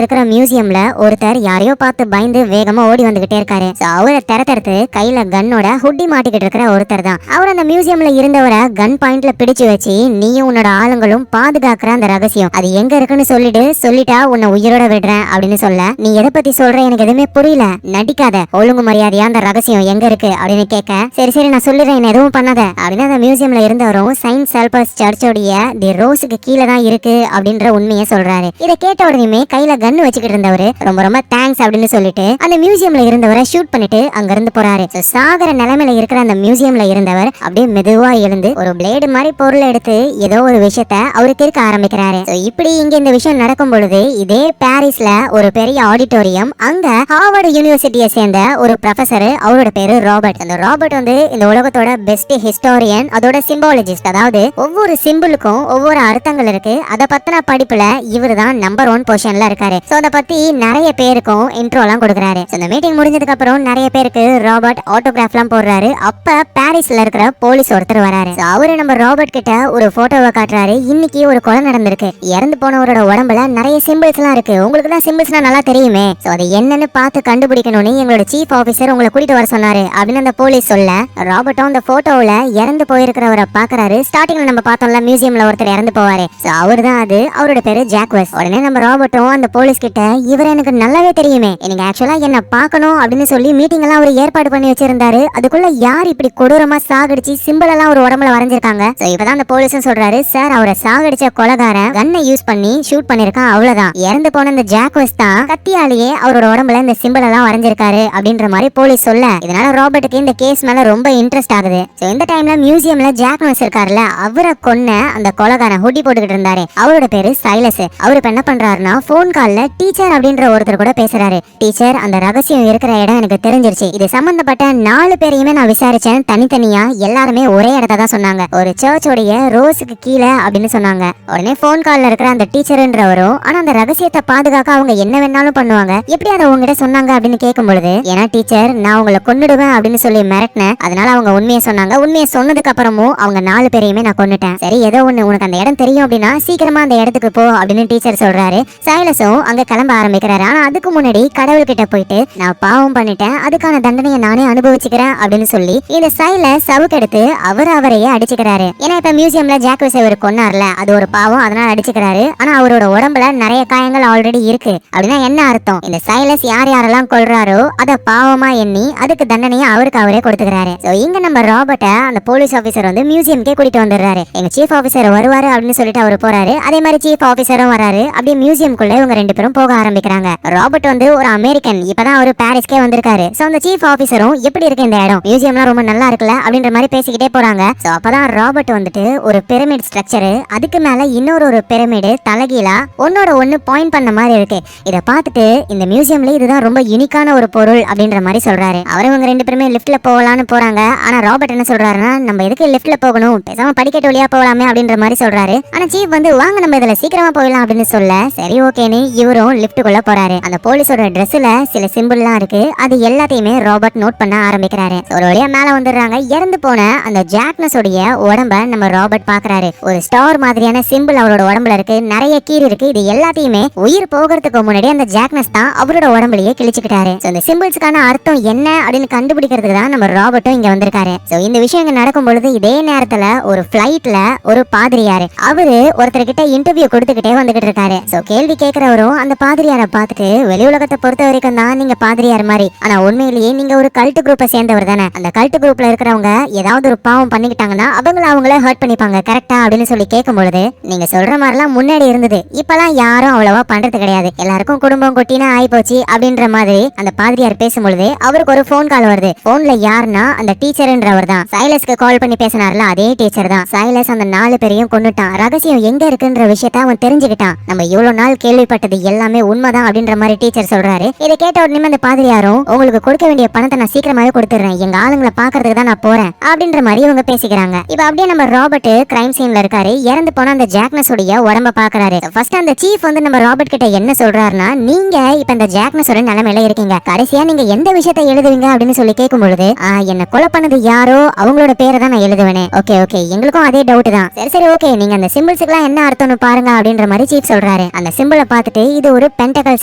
இருக்கிற மியூசியம்ல ஒருத்தர் யாரையோ பார்த்து பயந்து வேகமா ஓடி வந்துகிட்டே இருக்காரு. அவரை தரத்தரத்து கையில கன்னோட ஹுட்டி மாட்டிக்கிட்டு இருக்கிற ஒருத்தர் தான். அவர் அந்த மியூசியம்ல இருந்தவரை கன் பாயிண்ட்ல பிடிச்சு வச்சு நீயும் உன்னோட ஆளுங்களும் பாதுகாக்கிற அந்த ரகசியம் அது எங்க இருக்குன்னு சொல்லிட்டா உன்னை உயிரோட விடுறேன் அப்படின்னு சொல்ல, நீ எதை பத்தி சொல்ற எனக்கு எதுவுமே புரியல, நடிக்காத, ஒழுங்கு மரியாதையா அந்த ரகசியம் எங்க இருக்கு அப்படின்னு கேட்க, சரி சரி நான் சொல்லிடுறேன், என்ன எதுவும் பண்ணாத அப்படின்னு அந்த மியூசியம்ல இருந்தவரும் செயின்ட் சால்பர்ஸ் சர்ச்சோடைய தி ரோஸுக்கு கீழே தான் இருக்கு அப்படின்ற உண்மையை சொல்றாரு. இதை கேட்ட உடனே கையில கன்னு வச்சுக்கிட்டு இருந்தவரு ரொம்ப ரொம்ப தேங்க்ஸ் அப்படின்னு சொல்லிட்டு அந்த மியூசியம்ல இருந்தவரை ஷூட் பண்ணிட்டு அங்க இருந்து போறாரு. சாகர நிலைமையில இருக்கிற அந்த மியூசியம்ல இருந்தவர் அப்படியே மெதுவா எழுந்து ஒரு பிளேடு மாதிரி பொருளை எடுத்து ஏதோ ஒரு விஷயத்த அவருக்கு இருக்க ஆரம்பிக்கிறாரு. இப்படி இங்க இந்த விஷயம் நடக்கும் பொழுது இதே பாரிஸ்ல ஒரு பெரிய ஆடிட்டோரியம், அங்க ஹார்வர்ட் யூனிவர்சிட்டியை சேர்ந்த ஒரு ப்ரொஃபசர், அவரோட பேரு ராபர்ட். அந்த ராபர்ட் வந்து இந்த உலகத்தோட பெஸ்ட் ஹிஸ்டோரியன், அதோட சிம்பாலஜிஸ்ட். அதாவது ஒவ்வொரு சிம்பிளுக்கும் ஒவ்வொரு அர்த்தங்கள் இருக்கு. அதை பத்தின படிப்புல இவர் தான் நம்பர் 1 பொசிஷன்ல இருக்காரு. சோ அத பத்தி நிறைய பேருக்கும் இன்ட்ரோலாம் கொடுக்கறாரு. இந்த மீட்டிங் முடிஞ்சதுக்கு அப்புறம் நிறைய பேருக்கு ராபர்ட் ஆட்டோகிராஃப்லாம் போடுறாரு. அப்ப பாரிஸ்ல இருக்கிற போலீஸ் ஒருத்தர் வராரு. அவரு நம்ம ராபர்ட் கிட்ட ஒரு போட்டோவை காட்டுறாரு. இன்னைக்கு ஒரு கொலை நடந்திருக்கு, இறந்து போனவரோட உடம்புல நிறைய சிம்பிள்ஸ் எல்லாம் இருக்கு, உங்களுக்கு தான் சிம்பிள்ஸ்னா நல்லா தெரியுமே, சோ அது என்னன்னு பார்த்து கண்டுபிடிக்கணும்னு எங்களோட சீஃப் ஆபீசர் உங்களை கூட்டிட்டு வர சொன்னாரு அப்படின்னு அந்த போலீஸ் சொல்ல, ராபர்ட்டும் அந்த போட்டோவுல இறந்து போயிருக்கிறவரை பாக்குறாரு. ஸ்டார்டிங்ல நம்ம பார்த்தோம்ல மியூசியம்ல ஒருத்தர் இறந்து போவாரு, சோ அவர் தான் அது. அவரோட பேரு ஜாக்வஸ். உடனே நம்ம ராபர்ட்டும் அந்த போலீஸ் கிட்ட, இவர் எனக்கு நல்லாவே தெரியுமே, நீங்க ஆக்சுவலா என்ன பார்க்கணும் அப்படின்னு சொல்லி மீட்டிங் எல்லாம் அவர் ஏற்பாடு பண்ணி வச்சிருந்தாரு, அதுக்குள்ள யார் இப்படி கொடூரமா சாகடிச்சு சிம்பிள் எல்லாம் ஒரு உடம்புல வரைஞ்சிருக்காங்க. சோ இப்பதான் அந்த போலீஸும் சொல்றாரு, சார் அவரை சாகடிச்ச கொலைகாரன் கன்னை யூஸ் பண்ணி ஷூட் பண்ணிருக்கான், அவ்வளவுதான். இறந்து போன இந்த ஜாக்வஸ் தான் கத்தியாலேயே அவரோட உடம்புல இந்த சிம்பிள் எல்லாம் வரைஞ்சிருக்காரு அப்படின்ற மாதிரி போலீஸ் சொல்ல, இதனால ராபர்ட்டுக்கு இந்த கேஸ் மேல ரொம்ப இன்ட்ரெஸ்ட் ஆகுது. சோ இந்த டைம்ல மியூசியம்ல ஜாக்வஸ் இருக்காருல்ல, அவரை கொன்ன அந்த கொலைகாரன் ஹுட்டி போட்டுக்கிட்டு இருந்தாரு, அவரோட பேரு சைலஸ். அவரு இப்ப என்ன பண்றாருன்னா போன் கால்ல டீச்சர் அப்படின்ற ஒருத்தர் கூட பேசுறாரு. டீச்சர், அந்த ரகசியம் இருக்கிற இடம் எனக்கு தெரிஞ்சிருச்சு, இது சம்பந்தப்பட்ட 4 பேரையுமே நான் விசாரிச்சேன், தனித்தனியா எல்லாருமே ஒரே இடத்த தான் சொன்னாங்க, ஒரு சர்ச்சோடைய ரோஸுக்கு கீழே அப்படின்னு சொன்னாங்க. உடனே போன் கால்ல இருக்கிற அந்த டீச்சர்ன்றவரும், ஆனா அந்த ரகசியத்தை பாதுகாக்க அவங்க என்ன வேணாலும் பண்ணுவாங்க, எப்படி அதை உங்ககிட்ட சொன்னாங்க அப்படின்னு கேட்கும் பொழுது, ஏன்னா டீச்சர் நான் உங்களை கொன்னுடுவேன் அப்படின்னு சொல்லி மிரட்டினேன், அதனால அவங்க உண்மையை சொன்னாங்க, உண்மையை சொன்னதுக்கு அப்புறமும் அவங்க 4 பேரையுமே நான் கொன்னுட்டேன். சரி ஏதோ ஒண்ணு, உனக்கு அந்த இடம் தெரியும் அப்படின்னா சீக்கிரமா அந்த இடத்துக்கு போ அப்படின்னு டீச்சர் சொல்றாரு. சைலஸும் அங்க கிளம்ப ஆரம்பிக்கிறாரு. ஆனா அதுக்கு முன்னாடி கடவுள் கிட்ட போயிட்டு, நான் பாவம் பண்ணிட்டேன், அதுக்கான தண்டனையை நானே அனுபவிச்சுக்கிறேன் அப்படின்னு சொல்லி இந்த சைலஸ் சவுக்கெடுத்து அவரையே அடிச்சுக்கிறாரு. ஏன்னா இப்ப மியூசியம்ல ஜாக்வஸ் இவர் கொன்னார்ல, அது ஒரு பாவம், அதனால அடிச்சுக்கிறாரு. ஆனா அவரோட உடம்புல நிறைய காயங்கள் ஆல்ரெடி இருக்கு. அப்படின்னா என்ன அர்த்தம், இந்த சைலஸ் யார் யாரெல்லாம் கொல்றாரோ அத பாவமா எண்ணி அதுக்கு தண்டனையை அவருக்கு அவரே கொடுத்துக்கிறாரு. சோ இங்க நம்ம ராபர்ட்ட அந்த போலீஸ் ஆபீசர் வந்து மியூசியம்க்கே கூட்டிட்டு வந்துடுறாரு. எங்க சீஃப் ஆபீசர் வருவாரு அப்படின்னு சொல்லிட்டு அவர் போறாரு. அதே மாதிரி சீஃப் ஆபீசரும் வராரு. அப்படியே மியூசியம்குள்ள இவங்க 2 பேரும் போக ஆரம்பிக்கிறாங்க. ராபர்ட் வந்து ஒரு அமெரிக்கன், இப்பதான் அவரு பாரிஸ்க்கே வந்திருக்காரு. சோ அந்த சீஃப் ஆபீசரும், எப்படி இருக்கு இந்த இடம், மியூசியம்லாம் ரொம்ப நல்லா இருக்குல்ல அப்படின்ற மாதிரி பேசிக்கிட்டே போறாங்க. சோ அப்பதான் ராபர்ட் வந்துட்டு ஒரு பிரமிட் ஸ்ட்ரக்சர், அதுக்கு மேல இன்னொரு பிரமிடு தலைகீழா ஒன்னோட ஒன்னு பாயிண்ட் பண்ண மாதிரி இருக்கு, இத பார்த்துட்டு இந்த மியூசியம்ல இதுதான் ரொம்ப யூனிக்கான ஒரு பொருள் அப்படின்ற மாதிரி சொல்றாரு. இவங்க 2 பேருமே லிஃப்ட்ல போகலான்னு போறாங்க. ஆனா ராபர்ட் என்ன சொல்றாருன்னா, நம்ம எதுக்கு லிஃப்ட்ல போகணும், பேசாம படிக்கட்டு வழியா போகலாமே அப்படின்ற மாதிரி சொல்றாரு. ஆனா சீஃப் வந்து, வாங்க நம்ம இதுல சீக்கிரமா போயிடலாம் அப்படின்னு சொல்ல, சரி ஓகேன்னு இவரும் லிஃப்ட்டுக்குள்ள போறாரு. அந்த போலீஸோட ட்ரெஸ்ல சில சிம்பிள்லாம் இருக்கு, அது எல்லாத்தையுமே ராபர்ட் நோட் பண்ண ஆரம்பிக்கிறாரு. ஒரு வழியா மேல வந்துடுறாங்க. இறந்து போன அந்த ஜாக்னஸோடைய உடம்ப நம்ம ராபர்ட் பாக்குறாரு. ஒரு ஸ்டார் மாதிரியான சிம்பிள் அவரோட உடம்புல இருக்கு, நிறைய கீறு இருக்கு. இது எல்லாத்தையுமே உயிர் போகிறதுக்கு முன்னாடி அந்த ஜாக்னஸ் தான் அவரோட உடம்புலயே கிழிச்சுக்கிட்டாரு. இந்த சிம்பிள்ஸ்க்கான அர்த்தம் என்ன அப்படின்னு கண்டுபிடிக்கிறதுக்கு தான் நம்ம ராபர்ட்டும் இங்க வந்திருக்காரு. சோ இந்த விஷயம் இங்க நடக்கும் பொழுது இதே நேரத்துல ஒரு பிளைட்ல ஒரு பாதிரியாரு, அவரு ஒருத்தர்கிட்ட இன்டர்வியூ கொடுத்துக்கிட்டே வந்துகிட்டு இருக்காரு. சோ கேள்வி கேட்கிறவரும் அந்த பாதிரியாரை பார்த்துட்டு, வெளி உலகத்தை பொறுத்த வரைக்கும் தான் நீங்க பாதிரியார் மாதிரி, ஆனா உண்மையிலேயே நீங்க ஒரு கல்ட் குரூப்பை சேர்ந்தவர் தானே, அந்த கல்ட் குரூப்ல இருக்கிறவங்க ஏதாவது ஒரு பாவம் பண்ணிக்கிட்டாங்கன்னா அவங்களே ஹர்ட் பண்ணிப்பாங்க கரெக்டா அப்படின்னு சொல்லி கேட்கும் பொழுது, நீங்க சொல்ற மாதிரிலாம் முன்னாடி இருந்தது, இப்பெல்லாம் யாரும் அவ்வளவா பண்றது கிடையாது, எல்லாருக்கும் குடும்பம் கொட்டினா ஆயி போச்சு அப்படின்ற மாதிரி அந்த பாதிரியார் பேசும்பொழுது அவருக்கு ஒரு போன் கால் வருது. போன்ல யாருன்னா அந்த டீச்சர்ன்றவர் தான். சைலஸ்க்கு கால் பண்ணி பேசினார்ல அதே டீச்சர் தான். சைலஸ் அந்த 4 பேரையும் கொன்னுட்டான், ரகசியம் எங்க இருக்குன்ற விஷயத்த அவன் தெரிஞ்சுக்கிட்டான், நம்ம இவ்வளவு நாள் கேள்விப்பட்டது எல்லாமே உண்மைதான் அப்படின்ற மாதிரி டீச்சர் சொல்றாரு. இதை கேட்ட உடனே அந்த பாதிரியாரும், உங்களுக்கு கொடுக்க வேண்டிய பணத்தை நான் சீக்கிரமாவே கொடுத்துறேன், எங்க ஆளுங்களை பாக்குறதுக்கு தான் நான் போறேன் அப்படின்ற மாதிரி இவங்க பேசிக்கிறாங்க. இப்ப அப்படியே நம்ம ராபர்ட் கிரைம் சீன்ல இருக்காரு. இறந்து போன அந்த ஜாக்னஸ் உடைய உடம்ப பாக்குறாரு. ஃபர்ஸ்ட் அந்த சீஃப் வந்து நம்ம ராபர்ட் கிட்ட என்ன சொல்றாருன்னா, நீங்க இப்ப இந்த ஜாக்னஸோட நிலைமையில இருக்கீங்க, கடைசியா நீங்க எந்த விஷயத்தை எழுதுவீங்க அப்படின்னு சொல்லி கேட்கும் பொழுது, என்ன கொலை பண்ணது யாரோ அவங்களோட பேரை தான் நான் எழுதுவேனே. ஓகே ஓகே, எங்களுக்கும் அதே டவுட் தான். சரி சரி ஓகே, நீங்க அந்த சிம்பிள்ஸ்க்குலாம் என்ன அர்த்தம்னு பாருங்க அப்படின்ற மாதிரி சீஃப் சொல்றாரு. அந்த சிம்பிளை பார்த்துட்டு இது ஒரு பென்டகல்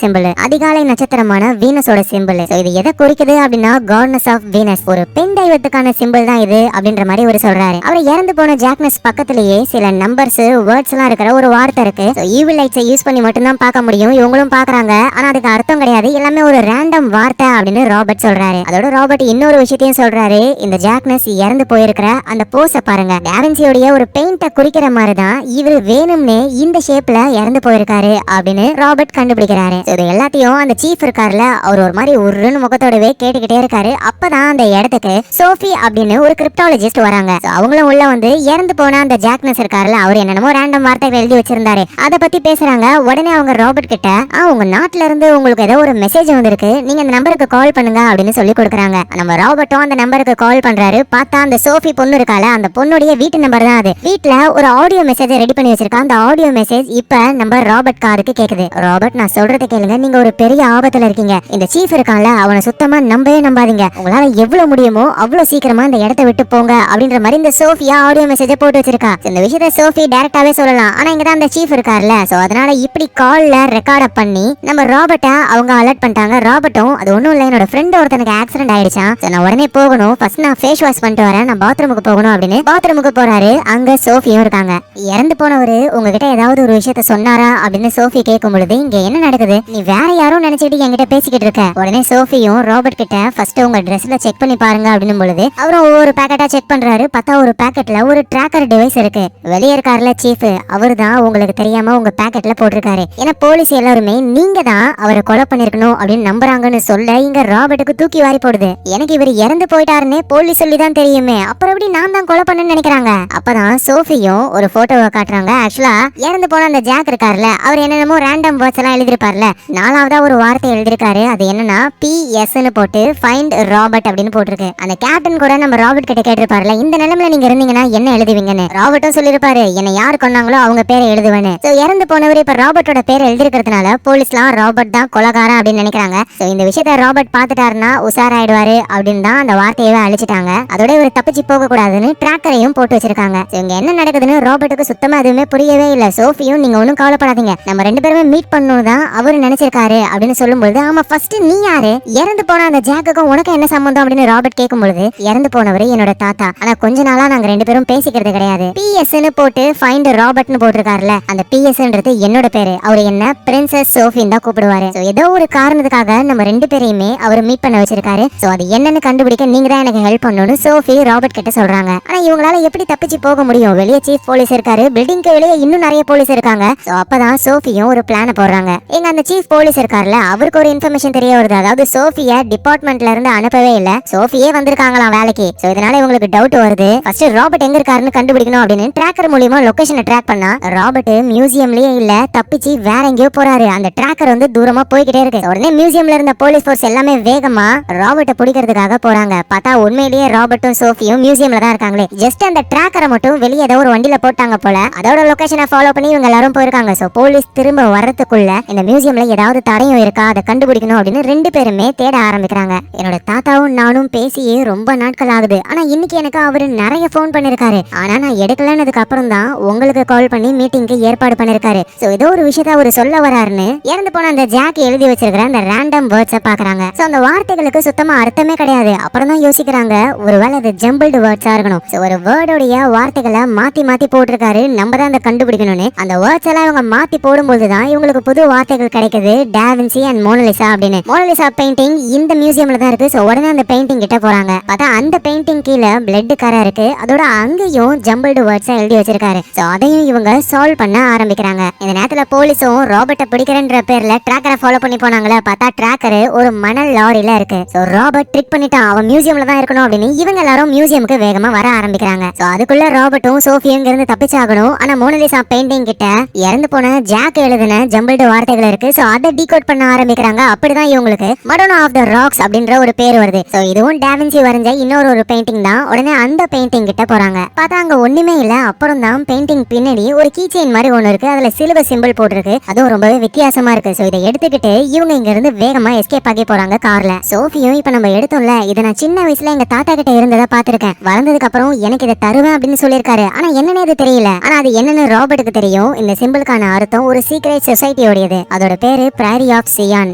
சிம்பிள், அதிகாலை நட்சத்திரமான வீனஸோட சிம்பிள். இது எதை குறிக்குது அப்படின்னா காட்னஸ் ஆஃப் வீனஸ், ஒரு பெண் தெய்வத்துக்கான சிம்பிள் தான் இது அப்படின்ற மாதிரி ஒரு சொல்றாரு. அவர் இறந்து போன ஜாக்னஸ் பக்கத்திலேயே சில நம்பர்ஸ் வேர்ட்ஸ் எல்லாம் இருக்கிற ஒரு வார்த்தை இருக்கு. ஈவில் லைட்ஸை யூஸ் பண்ணி மட்டும் தான் பார்க்க முடியும், இவங்களும் பாக்குறாங்க, ஆனா அதுக்கு அர்த்தம் கிடையாது, எல்லாமே ஒரு ரேண்டம் வார்த்தை அப்படின்னு ராபர்ட் சொல்றாரு. அதோட ராபர்ட் இன்னொரு விஷயத்தையும் சொல்றாரு, இந்த ஜாக்னஸ் இறந்து போயிருக்கிற அந்த போஸ பாருங்க, டாவின்சியோடைய ஒரு பெயிண்ட குறிக்கிற மாதிரி தான் இவர் வேணும்னே இந்த ஷேப்ல இறந்து போயிருக்காரு அப்படின்னு ராபர்ட் கண்டுபிடிக்கிறாரு. இது எல்லாத்தையும் அந்த சீஃப் இருக்காருல, அவர் ஒரு மாதிரி உருன்னு முகத்தோடவே கேட்டுக்கிட்டே இருக்காரு. அப்பதான் அந்த இடத்துக்கு சோஃபி அப்படின்னு ஒரு கிரிப்டாலஜிஸ்ட் வராங்க. அவங்களும் உள்ள வந்து இறந்து போன அந்த ஜாக்னஸ் இருக்காருல, அவர் என்னென்னமோ ரேண்டம் வார்த்தைகள் எழுதி வச்சிருந்தாரு, அதை பத்தி பேசுறாங்க. உடனே அவங்க ராபர்ட் கிட்ட உங்க நாட்டுல இருந்து உங்களுக்கு ஏதோ ஒரு மெசேஜ் வந்திருக்கு, நீங்க அந்த நம்பருக்கு கால் பண்ணுங்க அப்படின்னு சொல்லி கொடுக்குறாங்க. நம்ம ராபர்ட்டும் அந்த நம்பருக்கு கால் பண்றாரு. பார்த்தா அந்த சோஃபி பொண்ணு இருக்கால, அந்த பொண்ணுடைய வீட்டு நம்பர் தான் அது. வீட்டுல ஒரு ஆடியோ மெசேஜ் ரெடி பண்ணி வச்சிருக்கா. அந்த ஆடியோ மெசேஜ் இப்ப நம்ம ராபர்ட் காதுக்கு கேக்குது. ராபர்ட், நான் சொல்றதை கேளுங்க, நீங்க ஒரு பெரிய ஆபத்துல இருக்கீங்க. இந்த சீஃப் இருக்கான்ல, அவனை சுத்தமா நம்பவே நம்பாதீங்க, உங்களால எவ்வளவு முடியுமோ அவ்வளவு சீக்கிரமா இந்த இடத்தை விட்டு போங்க அப்படின்ற மாதிரி இந்த சோஃபியா ஆடியோ மெசேஜ் போட்டு வச்சிருக்கா. இந்த விஷயத்தை சோஃபி டைரக்டாவே சொல்லலாம், ஆனா இங்கதான் அந்த சீஃப் இருக்காருல்ல, சோ அதனால இப்படி கால்ல ரெக்கார்ட் பண்ணி நம்ம ராபர்ட்ட அவங்க அலர்ட் பண்ணிட்டாங்க. ராபர்ட்டும் அது ஒண்ணும் இல்ல, என்னோட ஃப்ரெண்ட் ஒருத்தனுக்கு ஆக்சிடென்ட் ஆயிடுச்சான், நான் உடனே போகணும், ஃபர்ஸ்ட் நான் ஃபேஸ் வாஷ் பண்ணிட்டு வரேன், நான் பாத்ரூமுக்கு போகணும் அப்படின்னு பாத்ரூமுக்கு போறாரு. அங்க சோஃபியும் இருக்காங்க. இறந்து போனவரு உங்ககிட்ட ஏதாவது ஒரு விஷயத்த சொன்னாரா அப்படின்னு சோஃபி கேட்கும் பொழுது, இங்க என்ன நடக்குது, நீ வேற யாரும் நினைச்சிட்டு என்கிட்ட பேசிக்கிட்டு இருக்க. உடனே சோஃபியும் ராபர்ட் கிட்ட ஃபர்ஸ்ட் உங்க ட்ரெஸ்ல செக் பண்ணி பாருங்க அப்படின்னு பொழுது அவரும் ஒவ்வொரு பேக்கெட்டா செக் பண்றாரு. பார்த்தா ஒரு பேக்கெட்ல ஒரு ட்ராக்கர் டிவைஸ் இருக்கு. வெளியே இருக்காருல சீஃப், அவர் தான் உங்களுக்கு தெரியாம உங்க பேக்கெட்ல போட்டிருக்காரு. ஏன்னா போலீஸ் எல்லாருமே நீங்க தான் அவரை கொலை பண்ணிருக்கணும் அப்படின்னு நம்புறாங்கன்னு சொல்ல இங்க ராபர்ட்டுக்கு தூக்கி வாரி போடுது. எனக்கு இவர் இறந்து போயிட்டாருன்னு போலீஸ் சொல்லி தான் தெரியுமே, அப்புறம் எப்படி நான் தான் கொலை பண்ணேன்னு நினைக்கிறாங்க. அப்பதான் சோஃபியும் ஒரு போட்டோவை காட்டுறாங்க. ஆக்சுவலா இறந்து போன அந்த ஜாக் இருக்காருல, அவர் என்னென்னமோ ரேண்டம் வேர்ட்ஸ் எல்லாம் எழுதிருப்பார்ல, நாலாவதா ஒரு வார்த்தை எழுதிருக்காரு. அது என்னன்னா PS போட்டு ஃபைண்ட் ராபர்ட் அப்படின்னு போட்டிருக்கு. அந்த கேப்டன் கூட நம்ம ராபர்ட் கிட்ட கேட்டிருப்பாருல, இந்த நிலைமையில நீங்க இருந்தீங்கன்னா என்ன எழுதுவீங்கன்னு. ராபர்ட்டும் சொல்லிருப்பாரு, என்ன யார் கொண்டாங்களோ அவங்க பேரை எழுதுவேன்னு. சோ இறந்து போனவர் இப்ப ராபர்ட்டோட பேரை எழுதிருக்கிறதுனால போலீஸ்லாம் ராபர்ட் தான் கொலைகாரன் அப்படின்னு நினைக்கிறாங்க. சோ இந்த விஷயத்த ராபர்ட் பாத்துட்டாருன்னா உஷாராயிடுவாரு அப்படின்னு தான் அந்த வார்த்தையவே அழிச்சிட்டாங்க. அதோட இவர் தப்பிச்சு போக கூடாதுன்னு ட்ராக்கரையும் போட்டு வச்சிருக்காங்க. இங்க என்ன நடக்குதுன்னு ராபர்ட்டுக்கு சுத்தமா எதுவுமே புரியவே இல்ல. சோஃபியும் நீங்க ஒன்னும் கவலைப்படாதீங்க, நம்ம ரெண்டு பேருமே மீட் பண்ணணும் தான் அவரு நினைச்சிருக்காரு அப்படின்னு சொல்லும்போது, ஆமா ஃபர்ஸ்ட் நீ யாரு, இறந்து போன அந்த ஜாக்குக்கும் உனக்கு என்ன சம்பந்தம் அப்படின்னு ராபர்ட் கேட்கும் பொழுது, இறந்து போனவரு என்னோட தாத்தா, ஆனா கொஞ்ச நாளா நாங்க ரெண்டு பேரும் பேசிக்கிறது கிடையாது. PS போட்டு ஃபைண்ட் ராபர்ட்னு போட்டிருக்காருல, அந்த PSன்றது என்னோட பேரு, அவரு என்ன பிரின்சஸ் சோஃபின்னு தான் கூப்பிடுவாரு. சோ ஏதோ ஒரு காரணத்துக்காக நம்ம ரெண்டு பேரையுமே அவர் மீட் பண்ண வச்சிருக்காரு. சோ அது என்னன்னு கண்டுபிடிக்க நீங்க தான் எனக்கு ஹெல்ப் பண்ணணும்னு சோஃபி ராபர்ட் கிட்ட சொல்றாங்க. ஆனா இவங்களால எப்படி தப்பிச்சு போக முடியும், வெளியே சீஃப் போலீஸ் இருக்காரு, பில்டிங்க்கு வெளியே இன்னும் நிறைய போலீஸ் இருக்காங்க. சோ அப்பதான் சோஃபியும் ஒரு பிளான போடுறாங்க. எங்க அந்த சீஃப் போலீஸ் இருக்காருல, அவருக்கு ஒரு இன்ஃபர்மேஷன் தெரிய வருது. அதாவது சோஃபியா டிபார்ட்மெண்ட்ல இருந்து அனுப்பவே இல்ல, சோஃபியே வந்திருக்காங்களாம் வேலைக்கு. சோ இதனால இவங்களுக்கு டவுட் வருது. ஃபர்ஸ்ட் ராபர்ட் எங்க இருக்காருன்னு கண்டுபிடிக்கணும் அப்படின்னு டிராக்கர் மூலமா லொகேஷனை ட்ராக் பண்ணா ராபர்ட் மியூசியம்லயே இல்ல, தப்பிச்சு வேற எங்கேயோ போறாரு. அந்த டிராக்கர் வந்து தூரமா போய்கிட்டே இருக்கு. உடனே மியூசியம்ல இருந்த போலீஸ் ஃபோர்ஸ் எல்லாமே வேகமா ராபர்ட்டை பிடிக்கிறதுக்காக போறாங்க. பார்த்தா உண்மையிலேயே ராபர்ட்டும் சோஃபியும் மியூசியம்ல தான் இருக்காங்களே. ஜஸ்ட் அந்த டிராக்கரை மட்டும் வெளியே ஏதோ ஒரு வண்டியில போட்டாங்க போல, அதோட லொகேஷனை ஃபாலோ பண்ணி இவங்க எல்லாரும் போயிருக்காங்க. சோ போலீஸ் திரும்ப வர்றதுக்குள்ள இந்த மியூசியம்ல ஏதாவது தடையும் இருக்கா அதை கண்டுபிடிக்கணும் அப்படின்னு ரெண்டு பேருமே தேட ஆரம்பிக்கிறாங்க. என்னோட தாத்தாவும் நானும் பேசியே ரொம்ப நாட்கள் ஆகுது, ஆனா இன்னைக்கு எனக்கு அவரு நிறைய போன் பண்ணிருக்காரு, ஆனா நான் எடுக்கலன்னதுக்கு அப்புறம் தான் உங்களுக்கு கால் பண்ணி மீட்டிங்க்கு ஏற்பாடு பண்ணிருக்காரு. சோ ஏதோ ஒரு விஷயத்த அவரு சொல்ல வராருன்னு இறந்து போன அந்த ஜாக் எழுதி வச்சிருக்கிற அந்த ரேண்டம் வேர்ட்ஸை பாக்குறாங்க. சோ அந்த வார்த்தைகளுக்கு சுத்தமா அர்த்தமே கிடையாது. அப்புறம் தான் யோசிக்கிறாங்க, ஒருவேளை அது ஜம்பிள்டு வேர்ட்ஸா இருக்கணும். சோ ஒரு வேர்டோடைய வார்த்தைகளை மாத்தி மாத்தி போட்டிருக்காரு, நம்ம தான் அதை கண்டுபிடிக்கணும்னு. அந்த வேர்ட்ஸ் எல்லாம் இவங்க மாத்தி போடும்போது தான் இவங்களுக்கு புது வார்த்தைகள் கிடைக்குது, டாவின்சி அண்ட் மோனலிசா அப்படின்னு. மோனலிசா பெயிண்டிங் இந்த மியூசியம்ல தான் இருக்கு. சோ உடனே அந்த பெயிண்டிங் கிட்ட போறாங்க. பார்த்தா அந்த பெயிண்டிங் கீழே பிளட் கரை இருக்கு, அதோட அங்கேயும் ஜம்பிள்டு வேர்ட்ஸா எழுதி வச்சிருக்காரு. சோ அதையும் இவங்க சால்வ் பண்ண ஆரம்பிக்கிறாங்க. இந்த நேரத்துல போலீஸும் ராபர்ட்டை பிடிக்கிறன்ற பேர்ல டிராக்கரை ஃபாலோ பண்ணி போனாங்களே. பார்த்தா டிராக்கர் ஒரு மணல் லாரியில இருக்கு. சோ ராபர்ட் ட்ரிக் பண்ணிட்டான், அவன் மியூசியம்ல தான் இருக்கணும் அப்படின்னு இவங்க எல்லாரும் மியூசியமுக்கு வேகமா வர ஆரம்பிக்கிறாங்க. சோ அதுக்குள்ள ராபர்ட்டும் சோஃபியும் இருந்து தப்பிச்சாகணும். ஆனா மோனலிசா பெயிண்டிங் கிட்ட இறந்து போன ஜாக் எழுதின ஜம்பிள்டு வார்த்தைகள் இருக்கு. சோ அதை டீகோட் பண்ண ஆரம்பிக்கிறாங்க. அப்படிதான் இவங்களுக்கு மடோனா ஆஃப் த ராக்ஸ் அப்படின்ற ஒரு பேர் வருது. சோ இதுவும் டாவின்சி வரைஞ்ச இன்னொரு ஒரு பெயிண்டிங் தான். உடனே அந்த பெயிண்டிங் கிட்ட போறாங்க. பார்த்தா அங்க ஒண்ணுமே இல்ல. அப்புறம் தான் பெயிண்டிங் பின்னாடி ஒரு கீ செயின் மாதிரி ஒண்ணு இருக்கு, அதுல சிலுவை சிம்பிள் போட்டிருக்கு. அதுவும் ரொம்பவே வித்தியாசமா இருக்கு. சோ இதை எடுத்துக்கிட்டு இவங்க இங்க இருந்து வேகமா எஸ்கேப் ஆகி போறாங்க கார்ல. சோஃபியும் இப்ப நம்ம எடுத்தோம்ல, இதை நான் சின்ன வயசுல எங்க தாத்தா கிட்ட இருந்ததை பாத்திருக்கேன், வளர்ந்ததுக்கு அப்புறம் எனக்கு இதை தருவேன் அப்படின்னு சொல்லியிருக்காரு, ஆனா என்னன்னு அது தெரியல. ஆனா அது என்னன்னு ராபர்ட்டுக்கு தெரியும். இந்த சிம்பிளுக்கான அர்த்தம் ஒரு சீக்ரெட் சொசைட்டி சொசைட்டியோடையது. அதோட பேரு priory of Sion.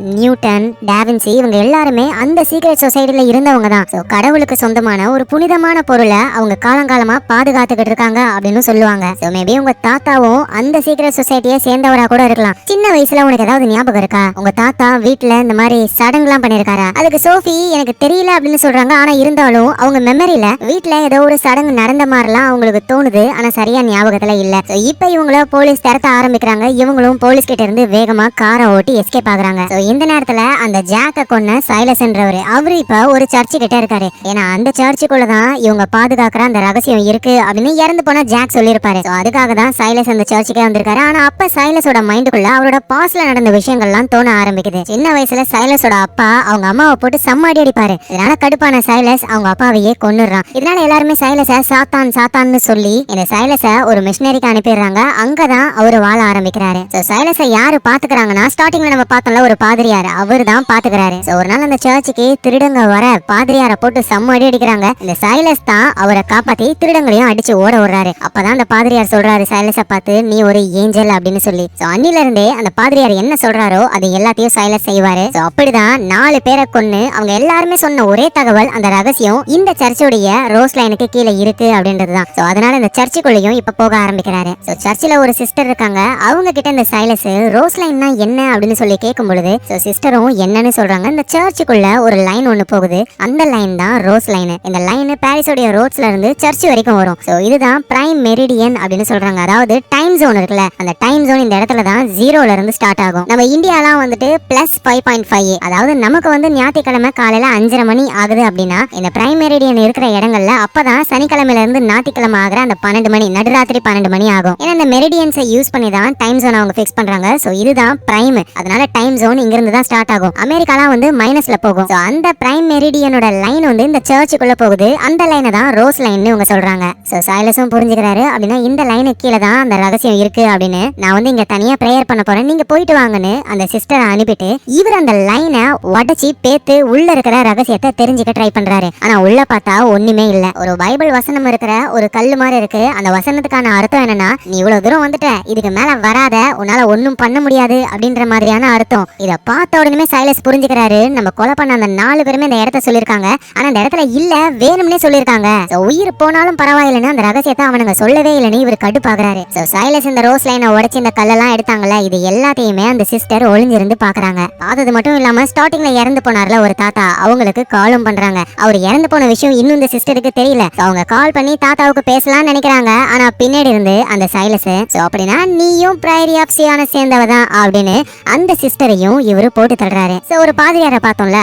Newton, da Vinci இவங்க எல்லாருமே அந்த சீக்ரெட் சொசைட்டில இருந்தவங்க தான். சோ கடவுளுக்கு சொந்தமான ஒரு புனிதமான பொருளை அவங்க காலங்காலமா பாதுகாத்துக்கிட்டு இருக்காங்க அப்படின்னு சொல்லுவாங்க. சோ மேபி உங்க தாத்தாவும் அந்த சீக்ரெட் சொசைட்டியை சேர்ந்தவரா கூட இருக்கலாம். சின்ன வயசுல உனக்கு ஏதாவது ஞாபகம் இருக்கா? உங்க தாத்தா வீட்டுல இந்த மாதிரி சடங்குலாம் பண்ணிருக்காரா? அதுக்கு சோஃபி எனக்கு தெரியல அப்படின்னு சொல்றாங்க. ஆனா இருந்தாலும் அவங்க மெமரியில வீட்டுல ஏதோ ஒரு சடங்கு நடந்த மாதிரிலாம் அவங்களுக்கு தோணுது. ஆனா சரியா ஞாபகத்துல இல்ல. இப்ப இவங்கள போலீஸ் திரட்ட ஆரம்பிக்கிறாங்க. இவங்களும் போலீஸ் கிட்ட இருந்து வேகமா காரை ஓட்டி எஸ்கேப் ஆகுறாங்க. இந்த நேரத்துல அந்த ஜாக்க கொன்ன சைலஸ்ன்றவரு அவரு இப்ப ஒரு சர்ச்சு கிட்ட இருக்காரு. ஏன்னா அந்த சர்ச்சுக்குள்ளதான் இவங்க பாதுகாக்கிற அந்த ரகசியம் இருக்கு அப்படின்னு இறந்து போன ஜாக் சொல்லியிருப்பாரு. அதுக்காக தான் சைலஸ் அந்த சர்ச்சுக்கே வந்திருக்காரு. ஆனா அப்ப சைலஸோட மைண்டுக்குள்ள அவரோட பாஸ்ட்ல நடந்த விஷயங்கள்லாம் தோண ஆரம்பிக்குது. சின்ன வயசுல சைலஸோட அப்பா அவங்க அம்மாவை போட்டு செம்மடி அடிப்பாரு. இதனால கடுப்பான சைலஸ் அவங்க அப்பாவையே கொன்னுறான். இதனால எல்லாருமே சைலஸ சாத்தான் சாத்தான்னு சொல்லி இந்த சைலஸ ஒரு மிஷனரிக்கு அனுப்பிடுறாங்க. அங்கதான் அவரு வாழ ஆரம்பிக்கிறாரு. சைலஸ யாரு பாத்துக்கிறாங்கன்னா ஸ்டார்டிங்ல நம்ம பார்த்தோம்ல ஒரு பாதிரியார், அவரு தான் பாத்துக்கிறாரு. ஒரு நாள் அந்த சர்ச்சுக்கு திருடங்க வர பாதிரியார போட்டு செம்ம அடி அடிக்கிறாங்க. இந்த சைலஸ் தான் அவரை காப்பாத்தி திருடங்களையும் அடிச்சு ஓட விடுறாரு. அப்பதான் அந்த பாதிரியார் சொல்றாரு சைலஸ பார்த்து, நீ ஒரு ஏஞ்சல் அப்படின்னு சொல்லி. அன்னில இருந்தே அந்த பாதிரியார் என்ன சொல்றாரோ அது எல்லாத்தையும் சைலஸ் செய்வாரு. அப்படிதான் 4 பேரை கொன்னு அவங்க எல்லாருமே சொன்ன ஒரே தகவல் அந்த ரகசியம் இந்த சர்ச்சுடைய ரோஸ் லைனுக்கு கீழே இருக்கு அப்படின்றதுதான். அதனால இந்த சர்ச்சுக்குள்ளேயும் இப்ப போக ஆரம்பிக்கிறாரு. சர்ச்சில் ஒரு சிஸ்டர் இருக்காங்க. அவங்க கிட்ட இந்த சைலஸ் ரோஸ் லைன்னா என்ன அப்படின்னு சொல்லி கேட்கும் பொழுது சிஸ்டரும் என்னன்னு சொல்றாங்க. இந்த சர்ச்சுக்குள்ள ஒரு லைன் ஒண்ணு போகுது. அந்த லைன் தான் ரோஸ் லைன். இந்த லைன் பாரிஸோட ரோட்ஸ்ல இருந்து சர்ச் வரைக்கும் வரும். இதுதான் பிரைம் மெரிடியன் அப்படின்னு சொல்றாங்க. அதாவது டைம் ஜோன் இருக்குல்ல, அந்த டைம் ஜோன் இந்த இடத்துல தான் 0ல இருந்து ஸ்டார்ட் ஆகும். நம்ம இந்தியாலாம் வந்துட்டு +5.5, அதாவது நமக்கு வந்து ஞாயிற்றுக்கிழமை காலையில 5:30 மணி ஆகுது அப்படின்னா இந்த பிரைம் மெரிடியன் இருக்கிற இடங்கள்ல அப்பதான் சனிக்கிழமையில இருந்து ஞாயிற்றுக்கிழமை ஆகிற அந்த 12 மணி நடுராத்திரி 12 மணி ஆகும். ஏன்னா இந்த மெரிடியன்ஸை யூஸ் பண்ணி தான் டைம் ஜோன் அவங்க ஃபிக்ஸ் பண்றாங்க. இதுதான் பிரைம். அதனால டைம் ஜோன் இங்க இருந்து தான் ஸ்டார்ட் ஆகும். அமெரிக்காலாம் வந்து மைனஸ்ல போகும். அந்த பிரைம் மெரிடியனோட லைன் வந்து இந்த சர்ச்சுக்குள்ள போகுது. அந்த லைனை தான் ரோஸ் லைன் இவங்க சொல்றாங்க. சைலஸும் புரிஞ்சுக்கிறாரு. அப்படின்னா இந்த லைனு கீழே தான் அந்த ரகசியம் இருக்கு அப்படின்னு. நான் வந்து இங்க தனியா பிரேயர் பண்ண போறேன், நீங்க போயிட்டு வாங்கன்னு அந்த சிஸ்டரை அனுப்பிட்டு இவர் அந்த லைனை உடைச்சி பேத்து உள்ள இருக்கிற ரகசியத்தை தெரிஞ்சுக்க ட்ரை பண்றாரு. ஆனா உள்ள பார்த்தா ஒண்ணுமே இல்ல. ஒரு பைபிள் வசனம் இருக்கிற ஒரு கல்லு மாதிரி இருக்கு. அந்த வசனத்துக்கான அர்த்தம் என்னன்னா, நீ இவ்வளவு தூரம் வந்துட்ட, இதுக்கு மேல வராத, உன்னால ஒண்ணும் பண்ண முடியாது அப்படின்ற மாதிரியான அர்த்தம். இத பார்த்த உடனே சைலஸ் புரிஞ்சுக்கிறாரு, நம்ம கொலை பண்ண அந்த 4 பேருமே இந்த இடத்த சொல்லிருக்காங்க. ஆனா இந்த இடத்துல இல்ல, வேணும்னே சொல்லிருக்காங்க. உயிர் போனாலும் பரவாயில்லைன்னு அந்த ரகசியத்தை அவனுங்க சொல்லவே இல்லைன்னு இவர் கடுப்பாக்குறாரு. சைலஸ் இந்த ரோஸ் லைனை உடைச்சு இந்த கல்லெல்லாம் எடுத்தாங்கல்ல, இது எல்லாத்தையுமே அந்த சிஸ்டர் ஒளிஞ்சிருந்து பாக்குறாங்க. பார்த்தது மட்டும் இல்லாம ஸ்டார்டிங்ல இறந்து போனார்ல ஒரு தாத்தா, அவங்களுக்கு காலும் பண்றாங்க. அவர் இறந்து போன விஷயம் இன்னும் இந்த சிஸ்டருக்கு தெரியல. அவங்க கால் பண்ணி தாத்தாவுக்கு பேசலாம்னு நினைக்கிறாங்க. ஆனா பின்னாடி இருந்து அந்த சைலஸ், அப்படின்னா நீயும் பிரைரி ஆஃப் சியானை சேர்ந்தவதான் அப்படின்னு அந்த சிஸ்டரையும் இவரு போட்டு தள்ளுறாரு. ஒரு பாதிரியாரை பார்த்தோம்ல,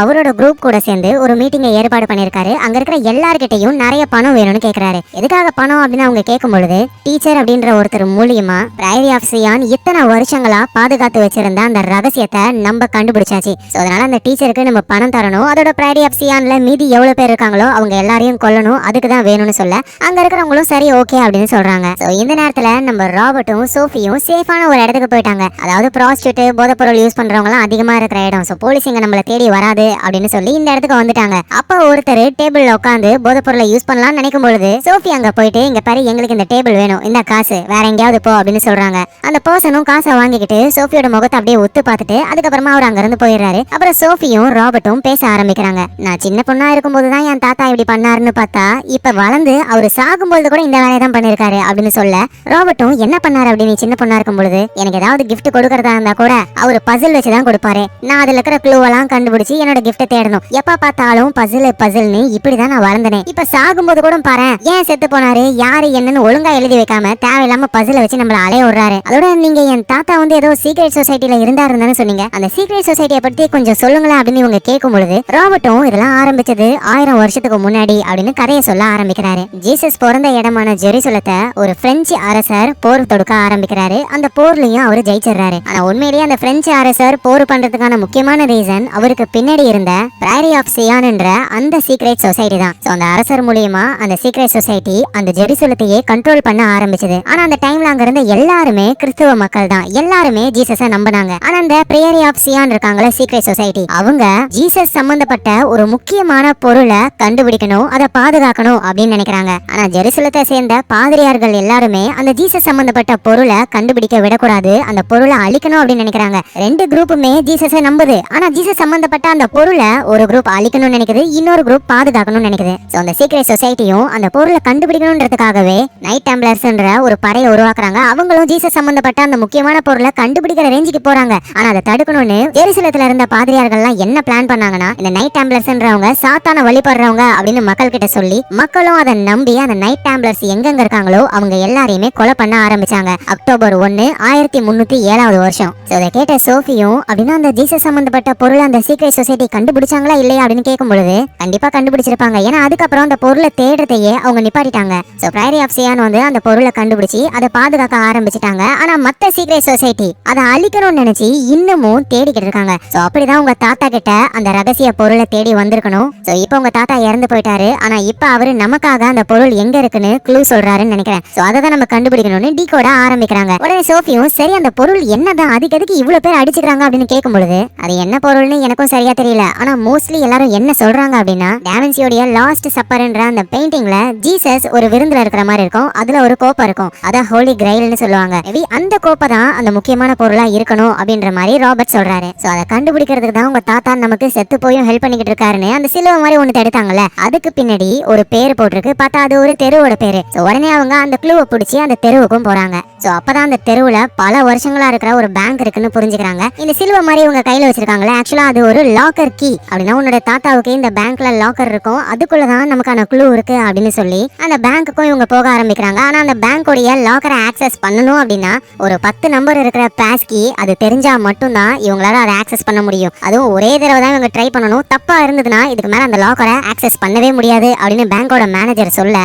அவரோட குரூப் கூட சேர்ந்து ஒரு மீட்டிங்கை ஏற்பாடு பண்ணிருக்காரு. அங்க இருக்கிற எல்லார்கிட்டையும் நிறைய பணம் வேணும்னு கேக்குறாரு. எதுக்காக பணம் அப்படின்னு அவங்க கேட்கும் பொழுது, டீச்சர் அப்படின்ற ஒருத்தர் மூலியமா பிரைரி ஆஃப் சியான் இத்தனை வருஷங்களா பாதுகாத்து வச்சிருந்த அந்த ரகசியத்தை நம்ம கண்டுபிடிச்சாச்சு. அதனால அந்த டீச்சருக்கு நம்ம பணம் தரணும். அதோட பிரைரி ஆஃப் சியான்ல மீதி எவ்வளவு பேர் இருக்காங்களோ அவங்க எல்லாரையும் கொல்லணும், அதுக்கு தான் வேணும்னு சொல்ல அங்க இருக்கிறவங்களும் சரி ஓகே அப்படின்னு சொல்றாங்க. இந்த நேரத்துல நம்ம ராபர்ட்டும் சோஃபியும் சேஃபான ஒரு இடத்துக்கு போயிட்டாங்க. அதாவது ப்ராஸ்டியூட், போதைப்பொருள் யூஸ் பண்றவங்க எல்லாம் அதிகமா இருக்கிற இடம். போலீஸ் இங்க நம்மள தேடி வராது அப்படின்னு சொல்லி இந்த இடத்துக்கு வந்துட்டாங்க. அப்ப ஒருத்தர் டேபிள்ல உட்காந்து போதைப்பொருளை யூஸ் பண்ணலாம்னு நினைக்கும் பொழுது சோஃபி அங்க போயிட்டு, இங்க பாரு, எங்களுக்கு இந்த டேபிள் வேணும், இந்த காசு வேற எங்கேயாவது போ அப்படின்னு சொல்றாங்க. அந்த பர்சனும் காசை வாங்கிக்கிட்டு சோஃபியோட முகத்தை அப்படியே ஒத்து பார்த்துட்டு அதுக்கப்புறமா அவர் அங்க இருந்து போயிடுறாரு. அப்புறம் சோஃபியும் ராபர்ட்டும் பேச ஆரம்பிக்கிறாங்க. நான் சின்ன பொண்ணா இருக்கும்போது தான் என் தாத்தா இப்படி பண்ணாருன்னு பார்த்தா இப்ப வளர்ந்து அவரு சாகும்போது கூட இந்த வேலையை தான் பண்ணிருக்காரு அப்படின்னு சொல்ல, ராபர்ட்டும் என்ன பண்ணாரு அப்படின்னு, சின்ன பொண்ணா இருக்கும் பொழுது எனக்கு ஏதாவது கிஃப்ட் கொடுக்கறதா இருந்தா கூட அவரு பசில் வச்சுதான் கொடுப்பாரு. நான் அதுல இருக்கிற க்ளூவெல்லாம் கண்டுபிடிச்சு என்னோட கிஃப்ட் தேடணும். எப்ப பார்த்தாலும் பசில்னு இப்படிதான் நான் வளர்ந்தேன். இப்ப சாகும்போது கூட பாரு, ஏன் செத்து போனாரு, யாரு என்னன்னு ஒழுங்கா எழுதி வைக்காம தேவையில்லாம பசில வச்சு நம்மள அலைய விடுறாரு. அதோட நீங்க என் தாத்தா வந்து ஏதோ சீக்ரெட் சொசைட்டில இருந்தாருன்னு சொன்னீங்க, அந்த சீக்ரெட் சொசைட்டியை பத்தி கொஞ்சம் சொல்லுங்களேன் அப்படின்னு இவங்க கேட்கும் பொழுது ராபர்ட்டும் இதெல்லாம் ஆரம்பிச்சது 1000 வருஷத்துக்கு முன்னாடி அப்படின்னு கதையை சொல்ல ஆரம்பிக்கிறாரு. ஜீசஸ் பிறந்த இடமான ஜெருசலத்தை ஒரு பிரெஞ்சு அரசர் போர் தொடுக்க ஆரம்பிக்கிறாரு. அந்த போர்லயும் அவரு ஜெயிச்சிடறாரு. ஆனா உண்மையிலேயே அந்த பிரெஞ்சு அரசர் போர் பண்றதுக்கான முக்கியமான ரீசன் அவருக்கு பின்னாடி இருந்த பிரைரி ஆஃப் சியான் என்ற அந்த சீக்ரெட் சொசைட்டி தான். அந்த அரசர் மூலியமா அந்த சீக்ரெட் சொசைட்டி அந்த ஜெருசலத்தையே கண்ட்ரோல் பண்ண ஆரம்பிச்சது. ஆனா அந்த டைம்ல அங்க இருந்த எல்லாருமே கிறிஸ்துவ மக்கள் தான், எல்லாருமே ஜீசஸை நம்பினாங்க. ஆனா அந்த பிரைரி ஆஃப் சியான் இருக்காங்களே சீக்ரெட் சொசைட்டி, அவங்க ஜீசஸ் சம்பந்தப்பட்ட ஒரு முக்கியமான பொருளை கண்டுபிடிக்கணும், அதை பாதுகாக்கணும் அப்படின்னு நினைக்கிறாங்க. ஆனா ஜெருசலத்தை சேர்ந்த பாதிரியார்கள் எல்லாருமே அந்த ஜீசஸ் சம்பந்தப்பட்ட பொருளை கண்டுபிடிக்க விடக்கூடாது, அந்த பொருளை அழிக்கணும் அப்படின்னு நினைக்கிறாங்க. ரெண்டு குரூப்புமே ஜீசஸை நம்புது. ஆனா ஜீசஸ் சம்பந்தப்பட்ட அந்த பொருளை ஒரு குரூப் அழிக்கணும்னு நினைக்குது, இன்னொரு குரூப் பாதுகாக்கணும்னு நினைக்குது. சோ அந்த சீக்ரெட் சொசைட்டியும் அந்த பொருளை கண்டுபிடிக்கணும்ன்றதுக்காகவே நைட் டெம்ப்ளர்ஸ்ன்ற ஒரு படையை உருவாக்குறாங்க. அவங்களும் ஜீசஸ் சம்பந்தப்பட்ட அந்த முக்கியமான பொருளை கண்டுபிடிக்கிற ரேஞ்சுக்கு போறாங்க. ஆனா அதை தடுக்கணும்னு ஜெருசலத்துல இருந்த பாதிரியார்கள்லாம் என்ன பிளான் பண்ணாங்கன்னா, இந்த நைட் டெம்ப்ளர்ஸ்ன்றவங்க சாத்தான வழிபடுறவங்க அப்படின்னு மக்கள் கிட்ட சொல்லி மக்களும் அதை நம்பி அந்த நைட் டெம்ப்ளர்ஸ் எங்கெங்க இருக்காங்களோ அவங்க எல்லாரையுமே கொலை பண்ண ஆரம்பிச்சாங்க. அக்டோபர் 1 1307 வருஷம். இதை கேட்ட சோஃபியும் அப்படின்னா அந்த ஜீசஸ் சம்பந்தப்பட்ட பொருளை அந்த சீக்ரெட் சொசைட்டி கண்டுபிடிச்சாங்களா இல்லையா அப்படின்னு கேட்கும் பொழுது கண்டிப்பா கண்டுபிடிச்சிருப்பாங்க. ஏன்னா அதுக்கப்புறம் அந்த பொருளை தேடுறதையே அவங்க நிப்பாட்டிட்டாங்க. சோ பிரைரி ஆஃப் சியான் வந்து அந்த பொருளை கண்டுபிடிச்சி அதை பாதுகாக்க ஆரம்பிச்சிட்டாங்க. ஆனா மத்த சீக்ரெட் சொசைட்டி அதை அழிக்கணும்னு நினைச்சு இன்னமும் தேடிக்கிட்டு இருக்காங்க. சோ அப்படிதான் உங்க தாத்தா கிட்ட அந்த ரகசிய பொருளை தேடி வந்திருக்கணும். சோ இப்போ உங்க தாத்தா இறந்து போயிட்டாரு. ஆனா இப்ப அவரு நமக்காக அந்த பொருள் எங்க இருக்குன்னு க்ளூ சொல்றாருன்னு நினைக்கிறேன். சோ அதை தான் நம்ம கண்டுபிடிக்கணும்னு டீகோட ஆரம்பிக்கிறாங்க. உடனே சோஃபியும் சரி அந்த பொருள் என்னதான், அதுக்கு எதுக்கு இவ்வளவு பேர் அடிச்சுக்கிறாங்க அப்படின்னு கேட்கும் பொழுது அது என்ன பொருள்னு எனக்கும் சரியா தெரியல. ஆனா மோஸ்ட்லி எல்லாரும் என்ன சொல்றாங்க அப்படின்னா டாவின்சியோட லாஸ்ட் சப்பர்ன்ற அந்த பெயிண்டிங்ல ஜீசஸ் ஒரு விருந்துல இருக்கிற மாதிரி இருக்கும். அதுல ஒரு கோப்பை இருக்கும், அதான் ஹோலி கிரைல்னு சொல்லுவாங்க. அந்த கோப்பை தான் அந்த முக்கியமான பொருளா இருக்கணும் அப்படின்ற மாதிரி ராபர்ட் சொல்றாரு. சோ அதை கண்டுபிடிக்கிறதுக்கு தான் உங்க தாத்தா நமக்கு செத்து போயும் ஹெல்ப் பண்ணிக்கிட்டு இருக்காருன்னு அந்த சிலுவை மாதிரி ஒண்ணு எடுத்தாங்கல்ல, அதுக்கு பின்னாடி ஒரு பேர் போட்டிருக்கு. பார்த்தா அது ஒரு தெருவோட பேரு. உடனே அவங்க அந்த க்ளூவை பிடிச்சி அந்த தெருவுக்கும் போறாங்க. சோ அப்பதான் அந்த தெருவுல பல வருஷங்களா இருக்கிற ஒரு பேங்க் இருக்குன்னு புரிஞ்சுக்கிறாங்க. இந்த சிலுவை மாதிரி உங்க கையில வச்சிருக்காங்களே, ஆக்சுவலா அது ஒரு லாக்கர் கீ. அப்படின்னா உன்னோட தாத்தாவுக்கு இந்த பேங்க்ல லாக்கர் இருக்கும், அதுக்குள்ளதான் நமக்கான க்ளூ இருக்கு அப்படின்னு சொல்லி அந்த பேங்க்குக்கும் இவங்க போக ஆரம்பிக்கிறாங்க. ஆனா அந்த பேங்கோடைய லாக்கரை ஆக்சஸ் பண்ணணும் அப்படின்னா ஒரு 10 நம்பர் இருக்கிற பாஸ் கீ அது தெரிஞ்சா மட்டும்தான் இவங்களால அதை ஆக்சஸ் பண்ண முடியும். அதுவும் ஒரே தடவை தான் இவங்க ட்ரை பண்ணணும். தப்பா இருந்ததுன்னா இதுக்கு மேல அந்த லாக்கரை ஆக்சஸ் பண்ணவே முடியாது அப்படின்னு பேங்கோட மேனேஜர் சொல்ல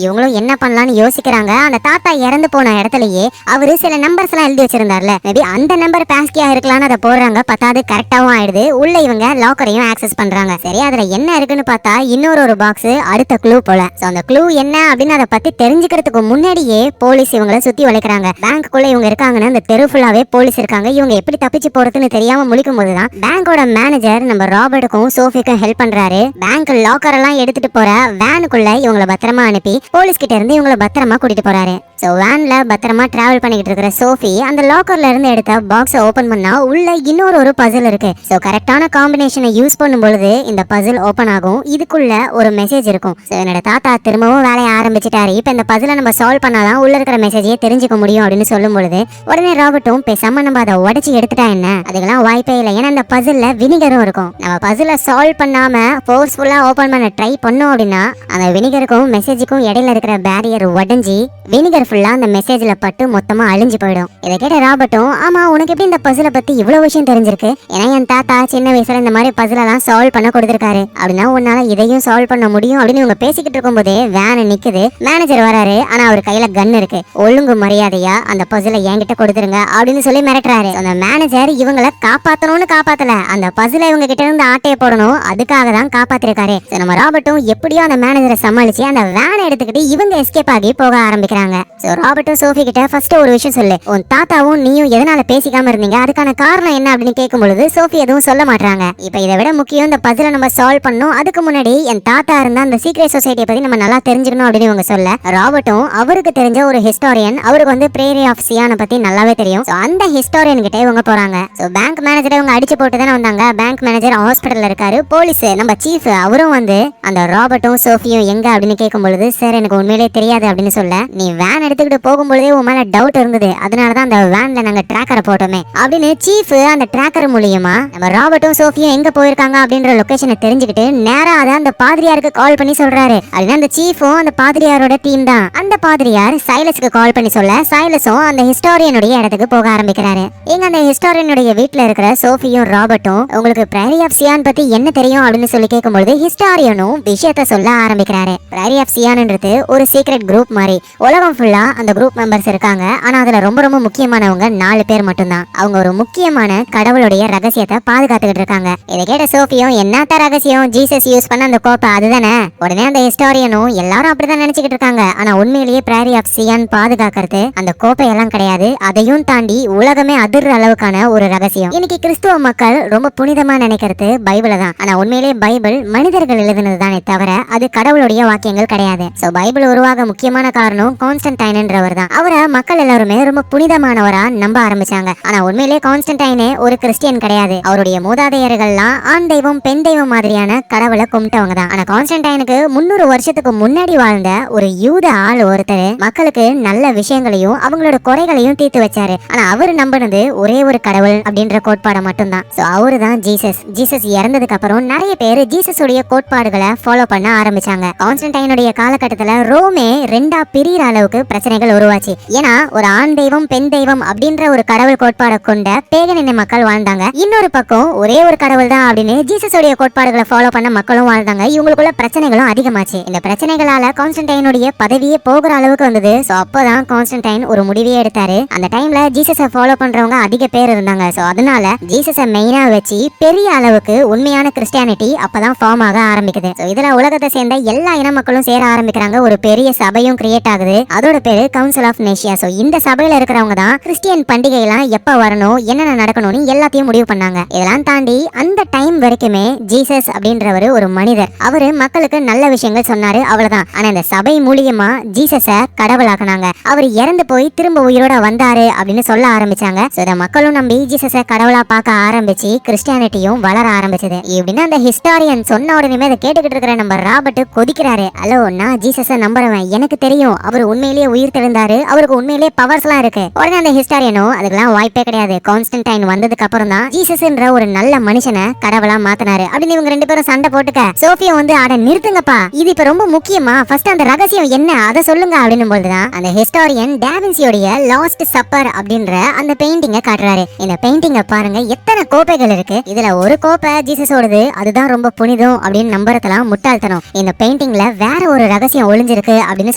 இவங்களும் என்ன பண்ணலாம்னு யோசிக்கிறாங்க. அந்த தாத்தா இறந்து போன இடத்துலயே அவரு சில நம்பர்ஸ் எல்லாம் எழுதி வச்சிருந்தார்ல, மேபி அந்த நம்பர் பாஸ்கியா இருக்கலாம்னு அதை போடுறாங்க. பத்தாவது கரெக்டாவும் ஆயிடுது. உள்ள இவங்க லாக்கரையும் ஆக்சஸ் பண்றாங்க. சரி அதுல என்ன இருக்குன்னு பார்த்தா இன்னொரு பாக்ஸ் அடுத்த க்ளூ போல. அந்த க்ளூ என்ன அப்படின்னு அதை பத்தி தெரிஞ்சுக்கிறதுக்கு முன்னாடியே போலீஸ் இவங்களை சுத்தி வளைக்கிறாங்க. பேங்க்குள்ள இவங்க இருக்காங்கன்னு அந்த தெரு ஃபுல்லாவே போலீஸ் இருக்காங்க. இவங்க எப்படி தப்பிச்சு போறதுன்னு தெரியாம முழிக்கும் போதுதான் பேங்கோட மேனேஜர் நம்ம ராபர்ட்டுக்கும் சோஃபிக்கும் ஹெல்ப் பண்றாரு. பேங்க் லாக்கர் எல்லாம் எடுத்துட்டு போற வேனுக்குள்ள இவங்களை பத்திரமா அனுப்பி போலீஸ் கிட்ட இருந்து இவங்களை பத்திரமா கூட்டிட்டு போறாரு. சோ வேன்ல பத்திரமா டிராவல் பண்ணிக்கிட்டு இருக்கிற சோஃபி அந்த லாக்கர்ல இருந்து எடுத்த பாக்ஸை ஓபன் பண்ணா உள்ள இன்னொரு பசில் இருக்கு. சோ கரெக்டான காம்பினேஷனை யூஸ் பண்ணும் பொழுது இந்த பசில் ஓபன் ஆகும். இதுக்குள்ள ஒரு மெசேஜ் இருக்கும். சோ என்னோட தாத்தா திரும்பவும் வேலையை ஆரம்பிச்சிட்டாரு, இப்ப இந்த பசிலை நம்ம சால்வ் பண்ணாதான் உள்ள இருக்கிற மெசேஜையே தெரிஞ்சுக்க முடியும் அப்படின்னு சொல்லும் பொழுது உடனே ராபர்ட்டும் பேசாம நம்ம அதை உடைச்சு எடுத்துட்டா என்ன, அதுக்கெல்லாம் வாய்ப்பே இல்லை. ஏன்னா இந்த பசில்ல வினிகரும் இருக்கும். நம்ம பசிலை சால்வ் பண்ணாம ஃபோர்ஸ்ஃபுல்லா ஓபன் பண்ண ட்ரை பண்ணோம் அப்படின்னா அந்த வினிகருக்கும் மெசேஜுக்கும் இடையில இருக்கிற பேரியர் உடைஞ்சி வினிகர் ஃபுல்லா அந்த மெசேஜ்ல பட்டு மொத்தமா அழிஞ்சு போயிடும். இதை கேட்ட ராபர்ட்டும் ஆமா உனக்கு எப்படி இந்த பசிலை பத்தி இவ்வளவு விஷயம் தெரிஞ்சிருக்கு, ஏன்னா என் தாத்தா சின்ன வயசுல இந்த மாதிரி பசில் எல்லாம் சால்வ் பண்ண கொடுத்திருக்காரு, அப்படின்னா உன்னால இதையும் சால்வ் பண்ண முடியும் அப்படின்னு இவங்க பேசிக்கிட்டு இருக்கும் போதே வேன் நிக்குது. மேனேஜர் வராரு. ஆனா அவர் கையில கன் இருக்கு. ஒழுங்கு மரியாதையா அந்த பசிலை என்கிட்ட கொடுத்துருங்க அப்படின்னு சொல்லி மிரட்டுறாரு. அந்த மேனேஜர் இவங்களை காப்பாத்தணும்னு காப்பாத்தல, அந்த பசிலை இவங்க கிட்ட இருந்து ஆட்டையை போடணும் அதுக்காக தான் காப்பாத்திருக்காரு. நம்ம ராபர்ட்டும் எப்படியோ அந்த மேனேஜரை சமாளிச்சு அந்த வேனை எடுத்துக்கிட்டு இவங்க எஸ்கேப் ஆகி போக ஆரம்பிக்கிறாங்க. சோ ராபர்ட்டும் சோஃபி கிட்ட ஃபர்ஸ்ட் ஒரு விஷயம் சொல்லு, உன் தாத்தாவும் நீயும் எதனால பேசிக்காம இருந்தீங்க, அதுக்கான காரணம் என்ன அப்படின்னு கேட்கும் பொழுது சோஃபி எதுவும் சொல்ல மாட்டாங்க. இப்ப இதை விட முக்கியம் இந்த பசிலை நம்ம சால்வ் பண்ணணும், அதுக்கு முன்னாடி என் தாத்தா இருந்தா அந்த சீக்ரெட் சொசைட்டியை பத்தி நம்ம நல்லா தெரிஞ்சுக்கணும் அப்படின்னு இவங்க சொல்ல ராபர்ட்டும் அவருக்கு தெரிஞ்ச ஒரு ஹிஸ்டாரியன், அவருக்கு வந்து பிரேரி ஆஃப் சியானை பத்தி நல்லாவே தெரியும். சோ அந்த ஹிஸ்டாரியன் கிட்ட இவங்க போறாங்க. சோ பேங்க் மேனேஜரை இவங்க அடிச்சு போட்டு தானே வந்தாங்க. பேங்க் மேனேஜர் ஹாஸ்பிட்டல்ல இருக்காரு. போலீஸ் நம்ம சீஃப் அவரும் வந்து அந்த ராபர்ட்டும் சோஃபியும் எங்க அப்படின்னு கேட்கும் பொழுது சார் எனக்கு உண்மையிலே தெரியாது அப்படின்னு சொல்ல, நீ வேன் எடுத்துக்கிட்டு போகும்பொழுதே உன் மேல டவுட் இருந்தது, அதனாலதான் அந்த வேன்ல நாங்க டிராக்கரை போட்டோமே அப்படின்னு சீஃப் அந்த டிராக்கர் மூலியமா நம்ம ராபர்ட்டும் சோஃபியும் எங்க போயிருக்காங்க அப்படின்ற லொகேஷனை தெரிஞ்சுக்கிட்டு நேரா அதை அந்த பாதிரியாருக்கு கால் பண்ணி சொல்றாரு. அப்படின்னா அந்த சீஃபும் அந்த பாதிரியாரோட டீம் தான். அந்த பாதிரியார் சைலஸுக்கு கால் பண்ணி சொல்ல சைலஸும் அந்த ஹிஸ்டாரியனுடைய இடத்துக்கு போக ஆரம்பிக்கிறாரு. எங்க அந்த ஹிஸ்டாரியனுடைய வீட்டுல இருக்கிற சோஃபியும் ராபர்ட்டும் உங்களுக்கு பிரேரி ஆஃப் சியான் பத்தி என்ன தெரியும் அப்படின்னு சொல்லி கேட்கும்போது ஹிஸ்டாரியனும் விஷயத்த சொல்ல ஆரம்பிக்கிறாரு. பிரேரி ஆஃப் சியான்ன்றது ஒரு சீக்ரெட் குரூப் மாதிரி. உலகம் ஃபுல்லா அந்த குரூப் மெம்பர்ஸ் இருக்காங்க. ஆனா அதுல ரொம்ப முக்கியமானவங்க 4 பேர் மட்டும்தான். அவங்க ஒரு முக்கியமான கடவுளுடைய ரகசியத்தை பாதுகாத்துக்கிட்டு இருக்காங்க. இதை கேட்ட சோஃபியும் என்னத்த ரகசியம், ஜீசஸ் யூஸ் பண்ண அந்த கோப்பை அதுதானே. உடனே அந்த ஹிஸ்டாரியனும் எல்லாரும் அப்படிதான் நினைச்சுக்கிட்டு இருக்காங்க. ஆனா உண்மையிலேயே பிரேரி ஆஃப் சியான் பாதுகாக்கிறது அந்த கோப்பை எல்லாம் கிடையாது. அதையும் தாண்டி உலகமே அதிர்ற அளவுக்கான ஒரு ரகசியம். இன்னைக்கு கிறிஸ்துவ மக்கள் ரொம்ப புனிதமா நினைக்கிறது பைபிளை தான். ஆனா உண்மையிலேயே பைபிள் மனிதர்கள் எழுதுனது தானே தவிர அது கடவுளுடைய வாக்கியங்கள் கிடையாது. சோ பைபிள் உருவாக முக்கியமான காரணம் கான்ஸ்டன்டைன் கான்ஸ்டன்டைன்ன்றவர் தான். அவரை மக்கள் எல்லாருமே ரொம்ப புனிதமானவரா நம்ப ஆரம்பிச்சாங்க. ஆனா உண்மையிலேயே கான்ஸ்டன்டைனே ஒரு கிறிஸ்டியன் கிடையாது. அவருடைய மூதாதையர்கள்லாம் ஆண் தெய்வம் பெண் தெய்வம் மாதிரியான கடவுளை கும்பிட்டவங்க தான். ஆனா கான்ஸ்டன்டைனுக்கு 300 வருஷத்துக்கு முன்னாடி வாழ்ந்த ஒரு யூத ஆள் ஒருத்தர் மக்களுக்கு நல்ல விஷயங்களையும் அவங்களோட குறைகளையும் தீர்த்து வச்சாரு. ஆனா அவரு நம்பினது ஒரே ஒரு கடவுள் அப்படின்ற கோட்பாடை மட்டும்தான். சோ அவரு தான் ஜீசஸ். ஜீசஸ் இறந்ததுக்கு அப்புறம் நிறைய பேர் ஜீசஸ் உடைய கோட்பாடுகளை ஃபாலோ பண்ண ஆரம்பிச்சாங்க. கான்ஸ்டன்டைனுடைய காலகட்டத்துல ரோமே ரெண்டா பிரியிற அளவுக்கு பிரச்சனைகள் உருவாச்சு. ஏன்னா ஒரு ஆண் தெய்வம் பெண் தெய்வம் அப்படின்ற ஒரு கடவுள் கோட்பாடை கொண்ட பேகன் இன மக்கள் வாழ்ந்தாங்க. இன்னொரு பக்கம் ஒரே ஒரு கடவுள் தான் அப்படின்னு ஜீசஸ் உடைய கோட்பாடுகளை ஃபாலோ பண்ண மக்களும் வாழ்ந்தாங்க. இவங்களுக்குள்ள பிரச்சனைகளும் அதிகமாச்சு. இந்த பிரச்சனைகளால கான்ஸ்டன்டைனுடைய பதவியே போகிற அளவுக்கு வந்தது. சோ அப்பதான் கான்ஸ்டன்டைன் ஒரு முடிவே எடுத்தாரு. அந்த டைம்ல ஜீசஸை ஃபாலோ பண்றவங்க அதிக பேர் இருந்தாங்க. சோ அதனால ஜீசஸை மெயினா வச்சு பெரிய அளவுக்கு உண்மையான கிறிஸ்டியானிட்டி அப்பதான் ஃபார்ம் ஆக ஆரம்பிக்குது. சோ இதுல உலகத்தை சேர்ந்த எல்லா இன மக்களும் சேர ஆரம்பிக்கிறாங்க. ஒரு பெரிய சபையும் கிரியேட் ஆகுது. அதோட பேரு கவுன்சில் ஆஃப் நேஷியா. சோ இந்த சபையில இருக்கிறவங்க தான் கிறிஸ்டியன் பண்டிகை எல்லாம் எப்ப வரணும் என்னென்ன நடக்கணும்னு எல்லாத்தையும் முடிவு பண்ணாங்க. இதெல்லாம் தாண்டி அந்த டைம் வரைக்குமே ஜீசஸ் அப்படின்றவர் ஒரு மனிதர். அவரு மக்களுக்கு நல்ல விஷயங்கள் சொன்னாரு, அவ்வளவுதான். ஆனா இந்த சபை மூலியமா ஜீசஸ கடவுளாக்குனாங்க. அவர் இறந்து போய் திரும்ப உயிரோட வந்தாரு அப்படின்னு சொல்ல ஆரம்பிச்சாங்க. சோ இத மக்களும் நம்பி ஜீசஸ கடவுளா பார்க்க ஆரம்பிச்சு கிறிஸ்டியானிட்டியும் வளர ஆரம்பிச்சது. இப்படின்னு அந்த ஹிஸ்டாரியன் சொன்ன உடனே அதை கேட்டுக்கிட்டு இருக்கிற நம்ம ராபர்ட் கொதிக்கிறாரு. ஹலோ, நான் ஜீசஸ நம்புறவன், எனக்கு தெரியும் அவர் உண்மையிலேயே உயிர் தெழுந்தாரு, அவருக்கு உண்மையிலேயே பவர்ஸ் எல்லாம் இருக்கு. உடனே அந்த ஹிஸ்டாரியனும் அதுக்கெல்லாம் வாய்ப்பே கிடையாது, கான்ஸ்டன்டைன் வந்ததுக்கு அப்புறம் தான் ஜீசஸ்ன்ற ஒரு நல்ல மனுஷனை கடவுளா மாத்தினாரு அப்படின்னு இவங்க ரெண்டு பேரும் சண்டை போட்டுக்க சோஃபியா வந்து அட நிறுத்துங்கப்பா, இது இப்ப ரொம்ப முக்கியமா, ஃபர்ஸ்ட் அந்த ரகசியம் என்ன அதை சொல்லுங்க அப்படின்னு போதுதான் அந்த ஹிஸ்டாரியன் டாவின்சியோடைய லாஸ்ட் சப்பர் அப்படின்ற அந்த பெயிண்டிங்கை காட்டுறாரு. இந்த பெயிண்டிங்கை பாருங்க, எத்தனை கோப்பைகள் இருக்கு. இதுல ஒரு கோப்பை ஜீசஸோடது, அதுதான் ரொம்ப புனிதம் அப்படின்னு நம்புறதெல்லாம் முட்டாள்தனம். இந்த பெயிண்டிங்ல வேற ஒரு ரகசியம் ஒளிஞ்சிருக்கு அப்படின்னு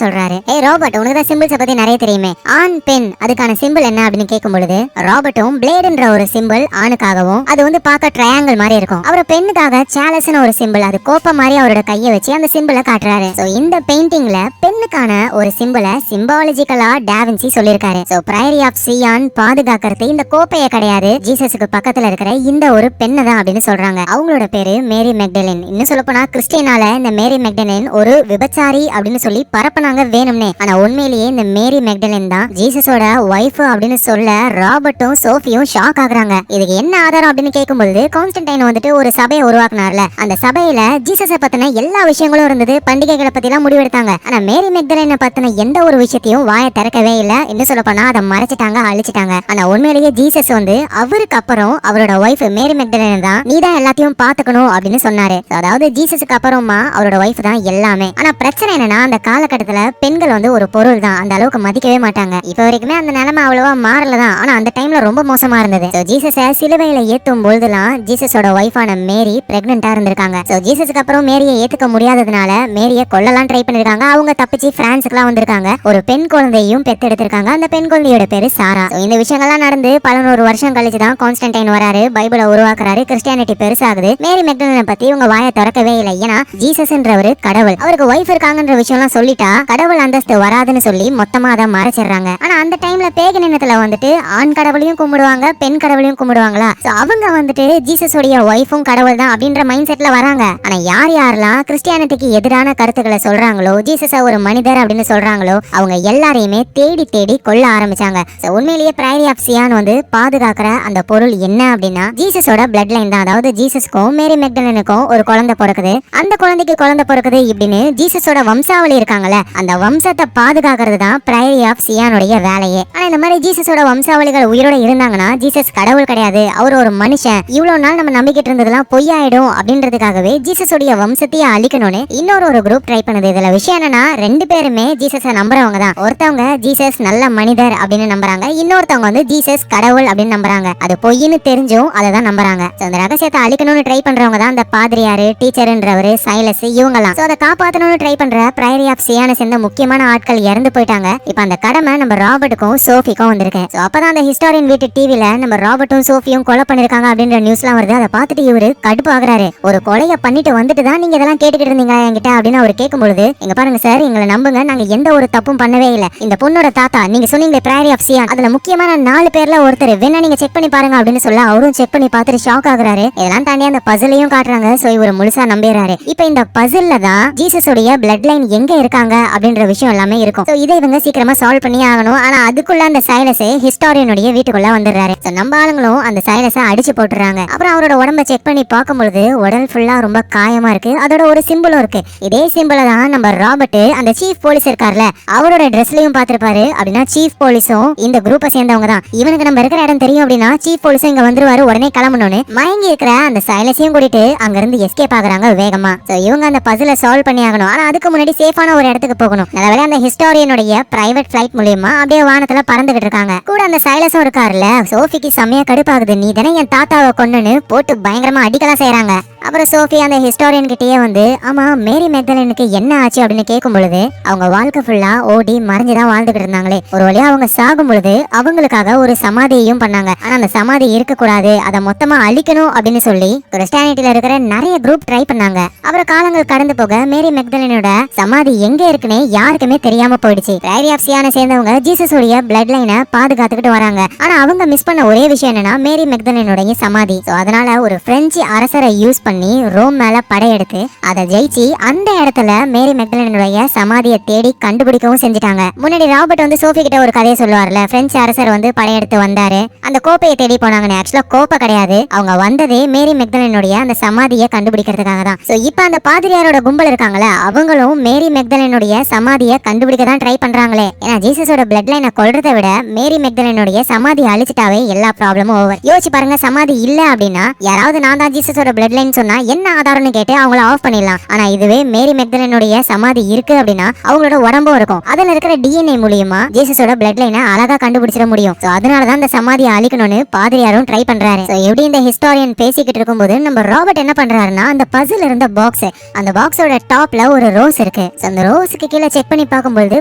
சொல்றாரு. ஏய் ராபர்ட், உனக்கு தான் சிம்பிள்ஸை பத்தி நிறைய தெரியுமே, ஆண் பெண் அதுக்கான சிம்பிள் என்ன அப்படின்னு கேட்கும் பொழுது ராபர்ட்டும் பிளேடுன்ற ஒரு சிம்பிள் ஆணுக்காகவும் அது வந்து பார்க்க ட்ரையாங்கிள் மாதிரி இருக்கும். அவர் பெண்ணுக்காக சேலஸ்னு ஒரு சிம்பிள், அது கோப்பை மாதிரி அவரோட கையை வச்சு அந்த சிம்பிளை காட்டுறாரு. சோ இந்த பெயிண்டிங்ல பெண்ணுக்கான ஒரு சிம்பிளை சிம்பாலஜிக்கலா டாவின்சி சொல்லியிருக்காரு. சோ பிரையரி ஆஃப் சியான் பாதுகாக்கிறது இந்த கோப்பையை கிடையாது, ஜீசஸுக்கு பக்கத்துல இருக்கிற இந்த ஒரு பெண்ணை தான் அப்படின்னு சொல்றாங்க. அவங்களோட பேரு மேரி மெக்டலின். இன்னும் சொல்ல போனா கிறிஸ்டியனால இந்த மேரி மெக்டலின் ஒரு விபச்சாரி அப்படின்னு சொல்லி பரப்புனாங்க வேணும்னே. ஆனா உண்மையிலேயே இந்த மேரி மெக்டலின் தான் ஜீசஸோட ஒய்ஃப் அப்படின்னு சொல்ல ராபர்ட்டும் சோஃபியும் ஷாக் ஆகுறாங்க. இதுக்கு என்ன ஆதாரம் அப்படின்னு கேட்கும்போது கான்ஸ்டன்டைன் வந்துட்டு ஒரு சபையை உருவாக்குனார்ல, அந்த சபையில ஜீசஸை பத்தின எல்லா விஷயங்களும் இருந்தது, பண்டிகைகளை பத்தி எல்லாம் முடிவெடுத்தாங்க. ஆனா மேரி மெக்டலினை பத்தின எந்த ஒரு விஷயத்தையும் வாயை திறக்கவே இல்ல. இன்னும் சொல்ல போனா அதை மறைச்சிட்டாங்க, அழிச்சிட்டாங்க. ஆனா உண்மையிலேயே ஜீசஸ் வந்து அவருக்கு அப்புறம் அவரோட ஒய்ஃப் மேரி மெக்டலின் தான் நீ தான் எல்லாத்தையும் பாத்துக்கணும் அப்படின்னு சொன்னாரு. அதாவது ஜீசஸுக்கு அப்புறமா அவரோட ஒய்ஃப் தான் எல்லாமே. ஆனா பிரச்சனை என்னன்னா அந்த காலகட்டத்துல பெண்கள் வந்து ஒரு பொருள் தான், அந்த அளவுக்கு மதிக்கவே மாட்டாங்க. இப்ப வரைக்குமே அந்த நிலைமை அவ்வளவா மாறலதான். ஆனா அந்த டைம்ல ரொம்ப மோசமா இருந்தது. ஜீசஸ சிலுவையில ஏத்தும் பொழுதுலாம் ஜீசஸோட ஒய்ஃபான மேரி பிரெக்னெண்டா இருந்திருக்காங்க. சோ ஜீசஸுக்கு அப்புறம் மேரியை ஏத்துக்க முடியாததுனால மேரியை கொல்லலாம் ட்ரை பண்ணிருக்காங்க. அவங்க தப்பிச்சு பிரான்ஸுக்குலாம் வந்திருக்காங்க. ஒரு பெண் குழந்தையும் பெத்தெடுத்திருக்காங்க. அந்த பெண் குழந்தையோட பேரு சாரா. இந்த விஷயங்கள்லாம் நடந்து 11 வருஷம் கழிச்சு தான் கான்ஸ்டன்டைன் வராரு, பைபிளை உருவாக்குறாரு, கிறிஸ்டியானிட்டி பெருசாகுது. மேரி மெக்டலினை பத்தி இவங்க வாயை திறக்கவே இல்லை. ஏன்னா ஜீசஸ்ன்றவரு கடவுள், அவருக்கு ஒய்ஃப் இருக்காங்கன்ற விஷயம் எல்லாம் சொல்லிட்டா கடவுள் அந்தஸ்து வராதுன்னு சொல்லி மொத்தமா அதை மறைச்சிடுறாங்க. ஆனா அந்த டைம்ல பேகன் இனத்துல வந்துட்டு ஆண் கடவுளையும் கும்பிடுவாங்க, பெண் கடவுளையும் கும்பிடுவாங்களா. அவங்க வந்துட்டு ஜீசஸ் உடைய ஒய்ஃபும் கடவுள் தான் அப்படின்ற மைண்ட் செட்ல வராங்க. ஆனா யார் யாரெல்லாம் கிறிஸ்டியானிட்டிக்கு எதிரான கருத்துக்களை சொல்றாங்களோ, ஜீசஸ ஒரு மனிதர் அப்படின்னு சொல்றாங்களோ, அவங்க எல்லாரையுமே தேடி தேடி கொல்ல ஆரம்பிச்சாங்க. உண்மையிலேயே பிரையரி ஆஃப் சியான் வந்து பாதுகாக்கிற அந்த பொருள் என்ன அப்படின்னா ஜீசஸோட பிளட் லைன் தான். அதாவது ஜீசஸ்க்கும் மேரி மெக்டலினுக்கும் ஒரு குழந்தை பிறக்குது, அந்த குழந்தைக்கு குழந்தை பிறக்குது இப்படின்னு ஜீசஸோட வம்சாவளி இருக்காங்கல்ல, அந்த வம்சத்தை பாதுகாக்கிறது தான் பிரையரி ஆஃப் சியானுடைய வேலையே. ஆனா இந்த மாதிரி ஜீசஸோட வம்சாவளிகள் உயிரோட இருந்தாங்கன்னா ஜீசஸ் கடவுள் கிடையாது, அவர் ஒரு மனுஷன், இவ்வளவு நாள் நம்ம நம்பிக்கிட்டு இருந்ததெல்லாம் பொய்யாயிடும் அப்படின்றதுக்காகவே ஜீசஸோடைய வம்சத்தையே அழிக்கணும்னு இன்னொரு ஒரு குரூப் ட்ரை பண்ணுது. இதுல விஷயம் என்னன்னா ரெண்டு பேருமே ஜீசஸை நம்புறவங்க தான். ஒருத்தவங்க ஜீசஸ் நல்ல மனிதர் அப்படின்னு நம்புறாங்க, இன்னொருத்தவங்க வந்து ஜீசஸ் கடவுள் அப்படின்னு நம்புறாங்க. அது பொய்ன்னு தெரிஞ்சும் அதை தான் நம்புறாங்க. அந்த ரகசியத்தை அழிக்கணும்னு ட்ரை பண்றவங்க தான் அந்த பாதிரியாரு, டீச்சர்ன்றவரு, சைலஸ், இவங்கலாம். அதை காப்பாத்தணும்னு ட்ரை பண்ற பிரையரி ஆஃப் சியானை சேர்ந்த முக்கியமான ஆட்கள் இறந்து போயிட்டாங்க. இப்ப அந்த கடமை நம்ம ராபர்ட்டுக்கும் சோஃபிக்கும் வந்திருக்கு. அப்பதான் அந்த ஹிஸ்டாரியன் வீட்டு டிவில நம்ம ராபர்ட்டும் சோஃபியும் கொலை பண்ணிருக்காங்க அப்படின்ற நியூஸ்லாம் வருது. அதை பார்த்துட்டு இவரு கடுப்பு ஆகுறாரு. ஒரு கொலையை பண்ணிட்டு வந்துட்டு தான் நீங்க இதெல்லாம் கேட்டுக்கிட்டு இருந்தீங்க என்கிட்ட அப்படின்னு அவர் கேட்கும்பொழுது, எங்க பாருங்க சார், எங்களை நம்புங்க, நாங்க எந்த ஒரு தப்பும் பண்ணவே இல்லை. இந்த பொண்ணோட தாத்தா நீங்க சொன்னீங்களே பிரையரி ஆஃப் சியான், அதுல முக்கியமான 4 பேர்ல ஒருத்தர், வேணா நீங்க செக் பண்ணி பாருங்க அப்படின்னு சொல்ல அவரும் செக் பண்ணி பார்த்துட்டு ஷாக் ஆகுறாரு. இதெல்லாம் தாண்டி அந்த பசிலையும் காட்டுறாங்க. சோ இவர் முழுசா நம்பிடுறாரு. இப்ப இந்த பசில்ல தான் ஜீசஸோடைய பிளட் லைன் எங்க இருக்காங்க அப்படின்ற விஷயம் எல்லாமே இருக்கும். சோ இதை இவங்க சீக்கிரமா சால்வ் பண்ணி ஆகணும். ஆனா அதுக்குள்ள அந்த சைலஸ் ஹிஸ்டாரியனுடைய வீட்டுக்குள்ள வந்துடுறாரு. நம்ம ஆளுங்களும் அந்த சைலஸ அடிச்சு போட்டுறாங்க. அப்புறம் அவரோட உடம்ப செக் பண்ணி பார்க்கும்போது உடல் ஃபுல்லா ரொம்ப காயமா இருக்கு. அதோட ஒரு சிம்பிளும் இருக்கு. இதே சிம்பிளை தான் நம்ம ராபர்ட் அந்த சீஃப் போலீஸ் இருக்கார்ல அவரோட ட்ரெஸ்லயும் பாத்துருப்பாரு. அப்படின்னா சீஃப் போலீஸும் இந்த குரூப்பை சேர்ந்தவங்க தான். இவனுக்கு நம்ம இருக்கிற இடம் தெரியும் அப்படின்னா சீஃப் போலீஸும் இங்க வந்துருவாரு. உடனே கிளம்பணும்னு மயங்கி இருக்கிற அந்த சைலஸையும் கூட்டிட்டு அங்க இருந்து எஸ்கேப் ஆகுறாங்க வேகமா. இவங்க அந்த பசில சால்வ் பண்ணி ஆகணும். ஆனா அதுக்கு முன்னாடி சேஃபான ஒரு இடத்துக்கு போகணும். நல்லவேளை அந்த ஹிஸ்டாரியனுடைய பிரைவேட் ஃபிளைட் மூலியமா அப்படியே வானத்துல பறந்துகிட்டு இருக்காங்க. கூட அந்த சைலஸும் இருக்காருல்ல. சோஃபிக்கு செம்மையா கடுப்பாகுது. நீ தானே என் தாத்தாவை கொன்னுன்னு போட்டு பயங்கரமா அடிக்கலாம் செய்யறாங்க. அப்புறம் சோஃபி அந்த ஹிஸ்டாரியன் கிட்டயே வந்து ஆமா மேரி மெக்டலனுக்கு என்ன ஆச்சு அப்படின்னு கேட்கும் பொழுது அவங்க வாழ்க்கை ஃபுல்லா ஓடி மறைஞ்சுதான் வாழ்ந்துகிட்டு இருந்தாங்களே, ஒரு வழியா அவங்க சாகும் பொழுது அவங்களுக்காக ஒரு சமாதியையும் பண்ணாங்க. ஆனா அந்த சமாதி இருக்க கூடாது, அதை மொத்தமா அழிக்கணும் அப்படின்னு சொல்லி கிறிஸ்டியானிட்டில இருக்கிற நிறைய குரூப் ட்ரை பண்ணாங்க. அப்புறம் காலங்கள் கடந்து போக மேரி மெக்டலனோட சமாதி எங்க இருக்குன்னு யாருக்குமே தெரியாம போயிடுச்சு. பிரைரி ஆஃப் சியானை சேர்ந்தவங்க ஜீசஸ் உடைய பிளட் லைனை பாதுகாத்துக்கிட்டு வராங்க. ஆனா அவங்க மிஸ் பண்ண ஒரே விஷயம் என்னன்னா மேரி மெக்டலனுடைய சமாதி. அதனால ஒரு பிரெஞ்சு அரசரை யூஸ் பண்ணி ரோம் மேல படையெடுத்து அதை ஜெயிச்சு அந்த இடத்துல மேரி மெக்டலனுடைய சமாதியை தேடி கண்டுபிடிக்கவும் செஞ்சுட்டாங்க. முன்னாடி ராபர்ட் வந்து சோஃபி கிட்ட ஒரு கதையை சொல்லுவார்ல, பிரெஞ்சு அரசர் வந்து படையெடுத்து வந்தாரு, அந்த கோப்பையை தேடி போனாங்கன்னு. ஆக்சுவலா கோப்பை கிடையாது, அவங்க வந்ததே மேரி மெக்டலனுடைய அந்த சமாதியை கண்டுபிடிக்கிறதுக்காக தான். சோ இப்ப அந்த பாதிரியாரோட கும்பல் இருக்காங்களே அவங்களும் மேரி மெக்டலனுடைய சமாதியை கண்டுபிடிக்க தான் ட்ரை பண்றாங்களே. ஏன்னா ஜீசஸோட பிளட் லைனை கொல்றதை விட மேரி மெக்டலனுடைய சமாதியை அழிச்சிட்டாவே எல்லா ப்ராப்ளமும் ஓவர். யோசிச்சு பாருங்க, சமாதி இல்ல அப்படின்னா யாராவது நான் தான் ஜீசஸோட பிளட் லைன் சொன்னா என்ன ஆதாரம்னு கேட்டு அவங்கள ஆஃப் பண்ணிடலாம். ஆனா இதுவே மேரி மெக்டலனுடைய சமாதி இருக்கு அப்படின்னா அவங்களோட உடம்பும் இருக்கும். அதுல இருக்கிற டிஎன்ஏ மூலியமா ஜீசஸோட பிளட் லைனை அழகா கண்டுபிடிச்சிட முடியும். அதனாலதான் இந்த சமாதியை அழிக்கணும்னு பாதிரியாரும் ட்ரை பண்றாரு. எப்படி இந்த ஹிஸ்டாரியன் பேசிக்கிட்டு இருக்கும்போது நம்ம ராபர்ட் என்ன பண்றாருன்னா அந்த பசில் இருந்த பாக்ஸ், அந்த பாக்ஸோட டாப்ல ஒரு ரோஸ் இருக்கு. அந்த ரோஸுக்கு கீழே செக் பண்ணி பார்க்கும்போது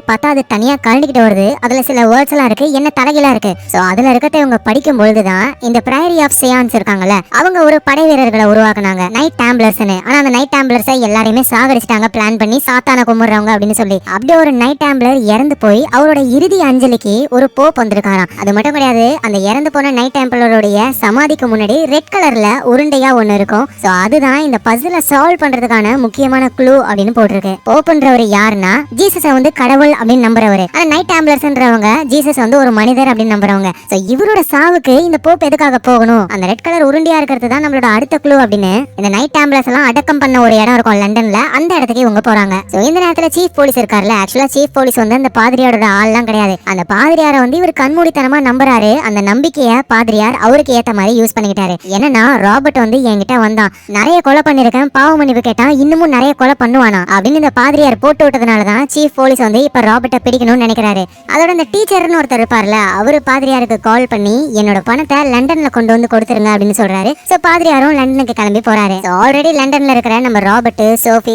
பார்த்தா அது தனியா கழண்டிக்கிட்டு வருது. அதுல சில வேர்ட்ஸ் எல்லாம் இருக்கு, என்ன தலைகளா இருக்கு. அதுல இருக்கிறத இவங்க படிக்கும் பொழுதுதான் இந்த பிரைரி ஆஃப் சியான்ஸ் இருக்காங்கல்ல அவங்க ஒரு படை வீரர்களை உருவாக்குனாங்க, நைட் டேம்ப்ளர்ஸ்னு. ஆனா அந்த நைட் டேம்ப்ளர்ஸை எல்லாரையுமே சாகடிச்சிட்டாங்க பிளான் பண்ணி, சாத்தான கும்பிடுறவங்க அப்படின்னு சொல்லி. அப்படியே ஒரு நைட் டேம்ப்ளர் இறந்து போய் அவரோட இறுதி அஞ்சலிக்கு ஒரு போப் வந்திருக்காராம். அது மட்டும் கிடையாது, அந்த இறந்து போன நைட் டெம்பிளருடைய சமாதிக்கு முன்னாடி ரெட் கலர்ல உருண்டையா ஒண்ணு இருக்கும். அதுதான் இந்த பசில சால்வ் பண்றதுக்கான முக்கியமான க்ளூ அப்படின்னு போட்டிருக்கு. போப்ன்றவர் யாருன்னா ஜீசஸ வந்து கடவுள் அப்படின்னு நம்புறவரு. ஆனா நைட் டேம்ப்ளர்ஸ்ன்றவங்க ஜீசஸ் வந்து ஒரு மனிதர் அப்படின்னு நம்புறவங்க. இவரோட சாவுக்கு இந்த போப் எதுக்காக போகணும், அந்த ரெட் கலர் உருண்டையா இருக்கிறது தான் நம்மளோட அடுத்த க்ளூ அப்படின்னு இந்த நைட் டேம்ப்ளர்ஸ் எல்லாம் அடக்கம் பண்ண ஒரு இடம் இருக்கும் லண்டன்ல, அந்த இடத்துக்கு இவங்க போறாங்க. இந்த நேரத்துல சீஃப் போலீஸ் இருக்காருல்ல, ஆக்சுவலா சீஃப் போலீஸ் வந்து அந்த பாதிரியாரோட ஆள்லாம் கிடையாது. அந்த பாதிரியாரை வந்து இவர் கண்மூடித்தனமா நம்புறாரு. அந்த நம்பிக்கைய பாதிரியார் அவருக்கு ஏத்த மாதிரி யூஸ் பண்ணிக்கிட்டாரு. என்னன்னா ராபர்ட் வந்து என்கிட்ட வந்தான், நிறைய கொலை பண்ணிருக்கேன், பாவ மன்னிப்பு கேட்டான், இன்னமும் நிறைய கொலை பண்ணுவானா அப்படின்னு இந்த பாதிரியார் போட்டு விட்டதுனாலதான் சீஃப் போலீஸ் வந்து இப்ப ராபர்ட்டை பிடிக்கணும்னு நினைக்கிறாரு. அதோட இந்த டீச்சர்னு ஒருத்தர் இருப்பார்ல, அவரு பாதிரியாருக்கு கால் பண்ணி என்னோட பணத்தை லண்டன்ல கொண்டு வந்து கொடுத்துருங்க அப்படின்னு சொல்றாரு. பாதிரியாரும் லண்டனுக்கு கிளம்பி போறாரு. ஆல்ரெடி லண்டன்ல இருக்கிற நம்ம ராபர்ட், சோஃபி,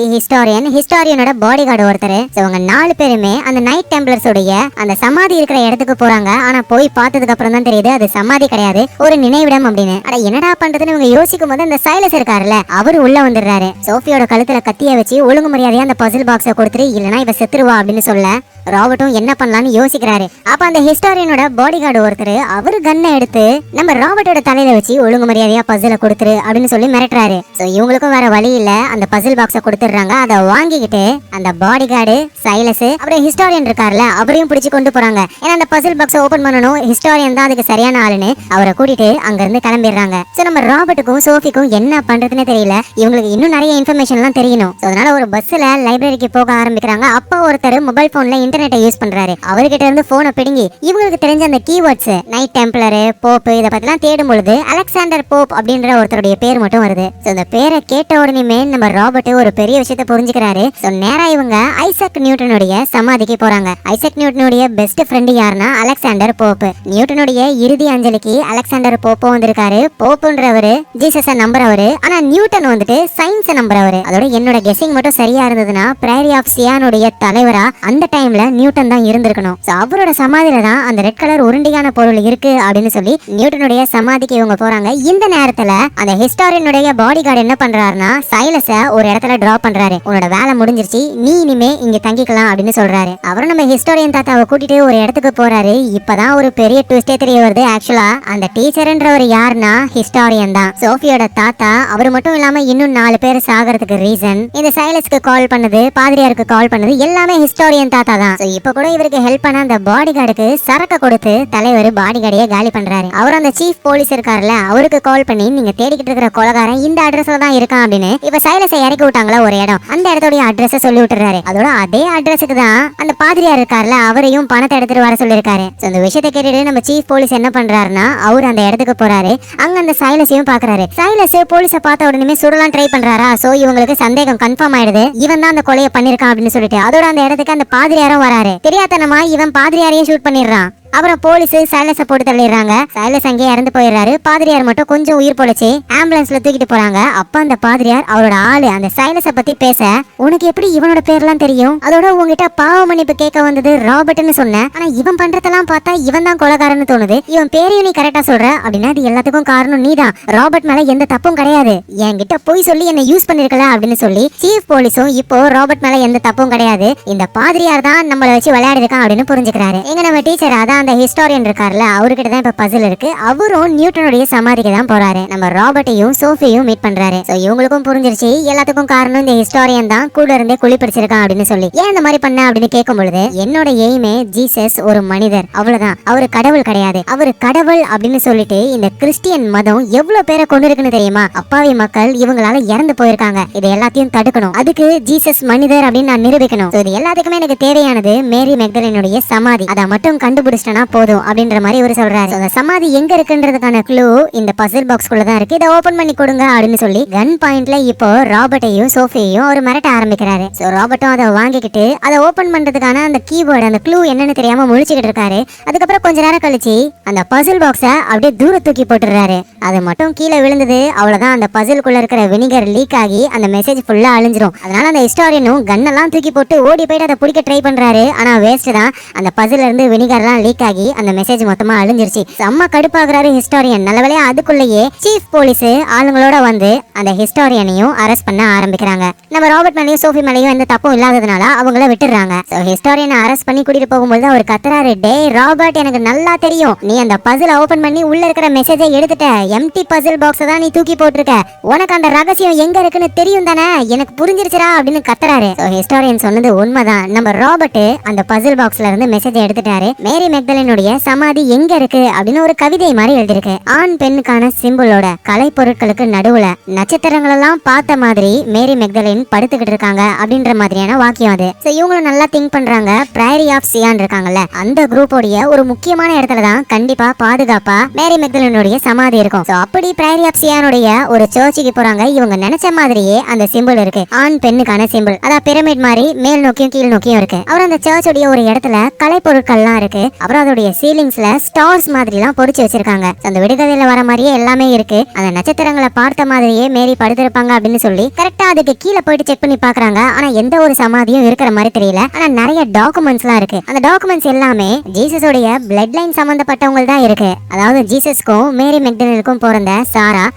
ஹிஸ்டாரியனோட பாடி கார்டு ஒருத்தர், இவங்க 4 பேருமே அந்த நைட் டெம்பிளர்ஸ் உடைய அந்த சமாதி இருக்கிற இடத்துக்கு போறாங்க. ஆனா போய் பார்த்ததுக்கு அப்புறம் தான் தெரியுது அது சமாதி கிடையாது, ஒரு நினைவிடம் அப்படின்னு. அட என்னடா பண்றதுன்னு இவங்க யோசிக்கும் போது அந்த சைலஸ் இருக்காருல்ல அவரு உள்ள வந்துடுறாரு. சோஃபியோட கழுத்துல கத்திய வச்சு ஒழுங்கு மரியாதையா அந்த பசில் பாக்ஸை கொடுத்துட்டு இல்லனா இவ செத்துருவா அப்படின்னு சொல்ல ராபர்ட்டும் என்ன பண்ணலாம்னு யோசிக்கிறாரு. அப்ப அந்த ஹிஸ்டாரியனோட பாடி கார்டு ஒருத்தர் அவரு கன்னை எடுத்து நம்ம ராபர்ட்டோட தலையில வச்சு ஒழுங்கு மரியாதையா பசில கொடுத்துரு அப்படின்னு சொல்லி மிரட்டுறாரு. இவங்களுக்கும் வேற வழி இல்ல, அந்த பசில் பாக்ஸை கொடுத்துடுறாங்க. அதை வாங்கிக்கிட்டு அந்த பாடி கார்டு, சைலஸ், அப்புறம் ஹிஸ்டாரியன் இருக்காருல்ல அவரையும் பிடிச்சு கொண்டு போறாங்க. ஏன்னா அந்த பசில் பாக்ஸை ஓபன் பண்ணணும், ஹிஸ்டாரியன் தான் அதுக்கு சரியான ஆளுன்னு அவரை கூட்டிட்டு அங்க இருந்து கிளம்பிடுறாங்க. நம்ம ராபர்ட்டுக்கும் சோஃபிக்கும் என்ன பண்றதுன்னு தெரியல, இவங்களுக்கு இன்னும் நிறைய இன்ஃபர்மேஷன் எல்லாம் தெரியணும். அதனால ஒரு பஸ்ல லைப்ரரிக்கு போக ஆரம்பிக்கிறாங்க. அப்ப ஒருத்தர் மொபைல் போன்ல இன்டர்நெட்டை யூஸ் பண்றாரு. அவர்கிட்ட இருந்து போனை பிடுங்கி இவங்களுக்கு தெரிஞ்ச அந்த கீவேர்ட்ஸ் நைட் டெம்பிளர், போப் இத பத்திலாம் தேடும் பொழுது அலெக்சாண்டர் போப் அப்படின்ற ஒருத்தருடைய பேர் மட்டும் வருது. இந்த பேரை கேட்ட உடனே நம்ம ராபர்ட் ஒரு பெரிய விஷயத்தை புரிஞ்சுக்கிறாரு. நேரா இவங்க ஐசக் நியூட்டனுடைய சமாதிக்கு போறாங்க. ஐசக் நியூட்டனுடைய பெஸ்ட் ஃப்ரெண்ட் யாருன்னா அலெக்சாண்டர் போப். நியூட்டனுடைய இறுதி அஞ்சலிக்கு அலெக்சாண்டர் போப்போ வந்திருக்காரு. போப்புன்றவரு ஜீசஸ நம்புறவரு, ஆனா நியூட்டன் வந்துட்டு சயின்ஸ நம்புறவரு. அதோட என்னோட கெஸிங் மட்டும் சரியா இருந்ததுன்னா பிரைரி ஆஃப் சியானுடைய தலைவரா அந்த டைம்ல நியூட்டன் தான் இருந்திருக்கணும். அவரோட சமாதியில தான் அந்த ரெட் கலர் உருண்டையான பொருள் இருக்கு அப்படின்னு சொல்லி நியூட்டனுடைய சமாதிக்கு இவங்க போறாங்க. இந்த நேரத்துல அந்த ஹிஸ்டாரியனுடைய பாடி கார்டு என்ன பண்றாருன்னா சைலஸ ஒரு இடத்துல டிராப் பண்றாரு. உன்னோட வேலை முடிஞ்சிருச்சு, நீ இனிமே இங்க தங்கிக்கலாம் அப்படின்னு சொல்றாரு. அவரும் நம்ம ஹிஸ்டோரியன் தாத்தாவை கூட்டிட்டு ஒரு இடத்துக்கு போறாரு. இப்பதான் ஒரு பெரிய ட்விஸ்டே தெரிய வருது. ஆக்சுவலா அந்த டீச்சர்ன்றவர் யாருன்னா ஹிஸ்டாரியன் தான். சோஃபியோட தாத்தா. அவர் மட்டும் இல்லாம இன்னும் 4 பேர் சாகிறதுக்கு ரீசன், இந்த சைலஸ்க்கு கால் பண்ணது, பாதிரியாருக்கு கால் பண்ணது எல்லாமே ஹிஸ்டாரியன் தாத்தா தான். இப்ப கூட இவருக்கு ஹெல்ப் பண்ண அந்த பாடி கார்டுக்கு சரக்க கொடுத்து தலைவர் பாடி கார்டையே காலி பண்றாரு. அவர் அந்த சீஃப் போலீஸ் இருக்காருல்ல, அவருக்கு கால் பண்ணி நீங்க தேடிக்கிட்டு இருக்கிற கொலகாரன் இந்த அட்ரஸ்ல தான் இருக்கான் அப்படின்னு இப்ப சைலஸை இறக்கி விட்டாங்களா ஒரு இடம், அந்த இடத்தோட அட்ரஸ் சொல்லி விட்டுறாரு. அதோட அதே அட்ரஸுக்கு தான் அந்த பாதிரியார் இருக்காருல்ல, அவரையும் பணத்தை எடுத்துட்டு வர சொல்லிருக்காரு. இந்த விஷயத்தை கேட்டுட்டு நம்ம சீஃப் போலீஸ் என்ன பண்றாருன்னா அவர் அந்த இடத்துக்கு போறாரு. அங்க அந்த சைலஸையும் பாக்குறாரு. சைலஸ் போலீஸை பார்த்த உடனே சுடலாம் ட்ரை பண்றாரா. சோ இவங்களுக்கு சந்தேகம் கன்ஃபார்ம் ஆயிடுது, இவன் தான் அந்த கொலையை பண்ணிருக்கான் அப்படின்னு சொல்லிட்டு. அதோட அந்த இடத்துக்கு அந்த பாதிரியாரும் வராரு. தெரியாதனமா இவன் பாதிரியாரையும் ஷூட் பண்ணிடுறான். அப்புறம் போலீஸ் சைலஸை போட்டு தள்ளிடுறாங்க. சைலஸ் அங்கேயே இறந்து போயிடுறாரு. பாதிரியார் மட்டும் கொஞ்சம் உயிர் பொழைச்சு ஆம்புலன்ஸ்ல தூக்கிட்டு போறாங்க. அப்ப அந்த பாதிரியார் அவரோட ஆளு அந்த சைலஸை பத்தி பேச, உனக்கு எப்படி இவனோட பேர்லாம் தெரியும், அதோட உங்ககிட்ட பாவ மன்னிப்பு கேட்க வந்தது ராபர்ட்னு சொன்னேன், ஆனா இவன் பண்றதெல்லாம் பார்த்தா இவன் தான் கொலைகாரன்னு தோணுது, இவன் பேரையும் நீ கரெக்டா சொல்ற அப்படின்னா அது எல்லாத்துக்கும் காரணம் நீதான், ராபர்ட் மேல எந்த தப்பும் கிடையாது, என்கிட்ட போய் சொல்லி என்ன யூஸ் பண்ணிருக்கல அப்படின்னு சொல்லி சீஃப் போலீஸும் இப்போ ராபர்ட் மேல எந்த தப்பும் கிடையாது, இந்த பாதிரியார் தான் நம்மள வச்சு விளையாடி இருக்கான் அப்படின்னு புரிஞ்சுக்கிறாரு. எங்க நம்ம டீச்சர் அதான் அந்த ஹிஸ்டாரியன் இருக்கார்ல, அவர்கிட்ட தான் இப்ப பசில் இருக்கு. அவரும் நியூட்டனுடைய சமாதிக்கு தான் போறாரு. நம்ம ராபர்ட்டையும் சோஃபியையும் மீட் பண்றாரு. சோ இவங்களுக்கும் புரிஞ்சிருச்சு எல்லாத்துக்கும் காரணம் இந்த ஹிஸ்டாரியன் தான் கூட இருந்தே குழி பிடிச்சிருக்கான் அப்படின்னு சொல்லி. ஏன் இந்த மாதிரி பண்ண அப்படின்னு கேட்கும் பொழுது, என்னோட எய்மே ஜீசஸ் ஒரு மனிதர், அவ்வளவுதான், அவரு கடவுள் கிடையாது, அவரு கடவுள் அப்படின்னு சொல்லிட்டு இந்த கிறிஸ்டியன் மதம் எவ்வளவு பேரை கொண்டு இருக்குன்னு தெரியுமா, அப்பாவி மக்கள் இவங்களால இறந்து போயிருக்காங்க, இதை எல்லாத்தையும் தடுக்கணும், அதுக்கு ஜீசஸ் மனிதர் அப்படின்னு நான் நிரூபிக்கணும். இது எல்லாத்துக்குமே எனக்கு தேவையானது மேரி மெக்டலினுடைய சமாதி, அதை மட்டும் கண்டுபிடிச்சிட்டனா போதும் அப்படின்ற மாதிரி இவர் சொல்றாரு. அந்த சமாதி எங்க இருக்குன்றதுக்கான க்ளூ இந்த பசில் பாக்ஸ்குள்ள தான் இருக்கு, இதை ஓபன் பண்ணி கொடுங்க அப்படின்னு சொல்லி கன் பாயிண்ட்ல இப்போ ராபர்ட்டையும் சோஃபியையும் அவர் மிரட்ட ஆரம்பிக்கிறாரு. சோ ராபர்ட்டும் அதை வாங்கிக்கிட்டு அதை ஓபன் பண்றதுக்கான அந்த கீவேர்டு அந்த க்ளூ என்னன்னு தெரியாம முழிச்சுக்கிட்டு இருக்காரு. அதுக்கப்புறம் கொஞ்ச நேரம் கழிச்சு அந்த பசில் பாக்ஸ அப்படியே தூர தூக்கி போட்டுறாரு. அது மட்டும் கீழே விழுந்தது, அவ்வளவுதான், அந்த பசிலுக்குள்ள இருக்கிற வினிகர் லீக் ஆகி அந்த மெசேஜ் ஃபுல்லா அழிஞ்சிரும். அதனால அந்த ஹிஸ்டாரியனும் கன்னெல்லாம் தூக்கி போட்டு ஓடி போயிட்டு அதை பிடிக்க ட்ரை பண்றாரு. ஆனா வேஸ்ட் தான், அந்த பசில இருந்து வினிகர்லாம் லீக் ஆகி அந்த மெசேஜ் மொத்தமா அழிஞ்சிருச்சு. செம்ம கடுப்பாகிறாரு ஹிஸ்டாரியன். நல்லவேளையா அதுக்குள்ளேயே சீஃப் போலீஸ் ஆளுங்களோட வந்து அந்த ஹிஸ்டாரியனையும் அரெஸ்ட் பண்ண ஆரம்பிக்கிறாங்க. நம்ம ராபர்ட் மேலேயும் சோஃபி மேலேயும் எந்த தப்பும் இல்லாததுனால அவங்கள விட்டுறாங்க. ஹிஸ்டாரியனை அரெஸ்ட் பண்ணி கூட்டிட்டு போகும்போது அவர் கத்துறாரு, டே ராபர்ட், எனக்கு நல்லா தெரியும் நீ அந்த பசில் ஓபன் பண்ணி உள்ள இருக்கிற மெசேஜை எடுத்துட்ட, எம்டி பசில் பாக்ஸ தான் நீ தூக்கி போட்டிருக்க, உனக்கு அந்த ரகசியம் எங்க இருக்குன்னு தெரியும் தானே, எனக்கு புரிஞ்சிருச்சுரா அப்படின்னு கத்துறாரு. ஹிஸ்டாரியன் சொன்னது உண்மைதான். நம்ம ராபர்ட் அந்த பசில் பாக்ஸ்ல இருந்து மெசேஜ் எடுத்துட்டாரு. மேரி மெக்டலினுடைய சமாதி எங்க இருக்கு அப்படின்னு ஒரு கவிதை மாதிரி எழுதிருக்கு. ஆண் பெண்ணுக்கான சிம்பிளோட கலை பொருட்களுக்கு நடுவுல நட்சத்திரங்கள் எல்லாம் பார்த்த மாதிரி மேரி மெக்டலின் படுத்துக்கிட்டு இருக்காங்க அப்படின்ற மாதிரியான வாக்கியம் அது. இவங்களும் நல்லா திங்க் பண்றாங்க. பிரைரி ஆஃப் சியான் இருக்காங்கல்ல, அந்த குரூப்போடைய ஒரு முக்கியமான இடத்துல தான் கண்டிப்பா பாதுகாப்பா மேரி மெக்டலினுடைய சமாதி இருக்கும். அப்படி பிரைரி ஆஃப் சியானுடைய ஒரு சர்ச்சுக்கு போறாங்க. இவங்க நினைச்ச மாதிரியே அந்த சிம்பிள் இருக்கு, ஆண் பெண்ணுக்கான சிம்பிள், அதான் பிரமிட் மாதிரி மேல் நோக்கியும் கீழ் நோக்கியும் இருக்கு. அப்புறம் அந்த சர்ச்சுடைய ஒரு இடத்துல கலை பொருட்கள்லாம் இருக்கு. அப்புறம் அதோடைய சீலிங்ஸ்ல ஸ்டார்ஸ் மாதிரி எல்லாம் பொறிச்சு வச்சிருக்காங்க. அந்த விடுகதையில வர மாதிரியே எல்லாமே இருக்கு. அந்த நட்சத்திரங்களை பார்த்த மாதிரியே மேரி படுத்திருப்பாங்க அப்படின்னு சொல்லி கரெக்டா அதுக்கு கீழே போயிட்டு செக் பண்ணி பாக்குறாங்க. ஆனா எந்த ஒரு சமாதியும் இருக்கிற மாதிரி தெரியல. ஆனா நிறைய டாக்குமெண்ட்ஸ் எல்லாம் இருக்கு. அந்த டாக்குமெண்ட்ஸ் எல்லாமே ஜீசஸோடைய பிளட் லைன் சம்பந்தப்பட்டவங்க தான் இருக்கு. அதாவது ஜீசஸ்க்கும் மேரி மெக்டலினுக்கும் பிறந்த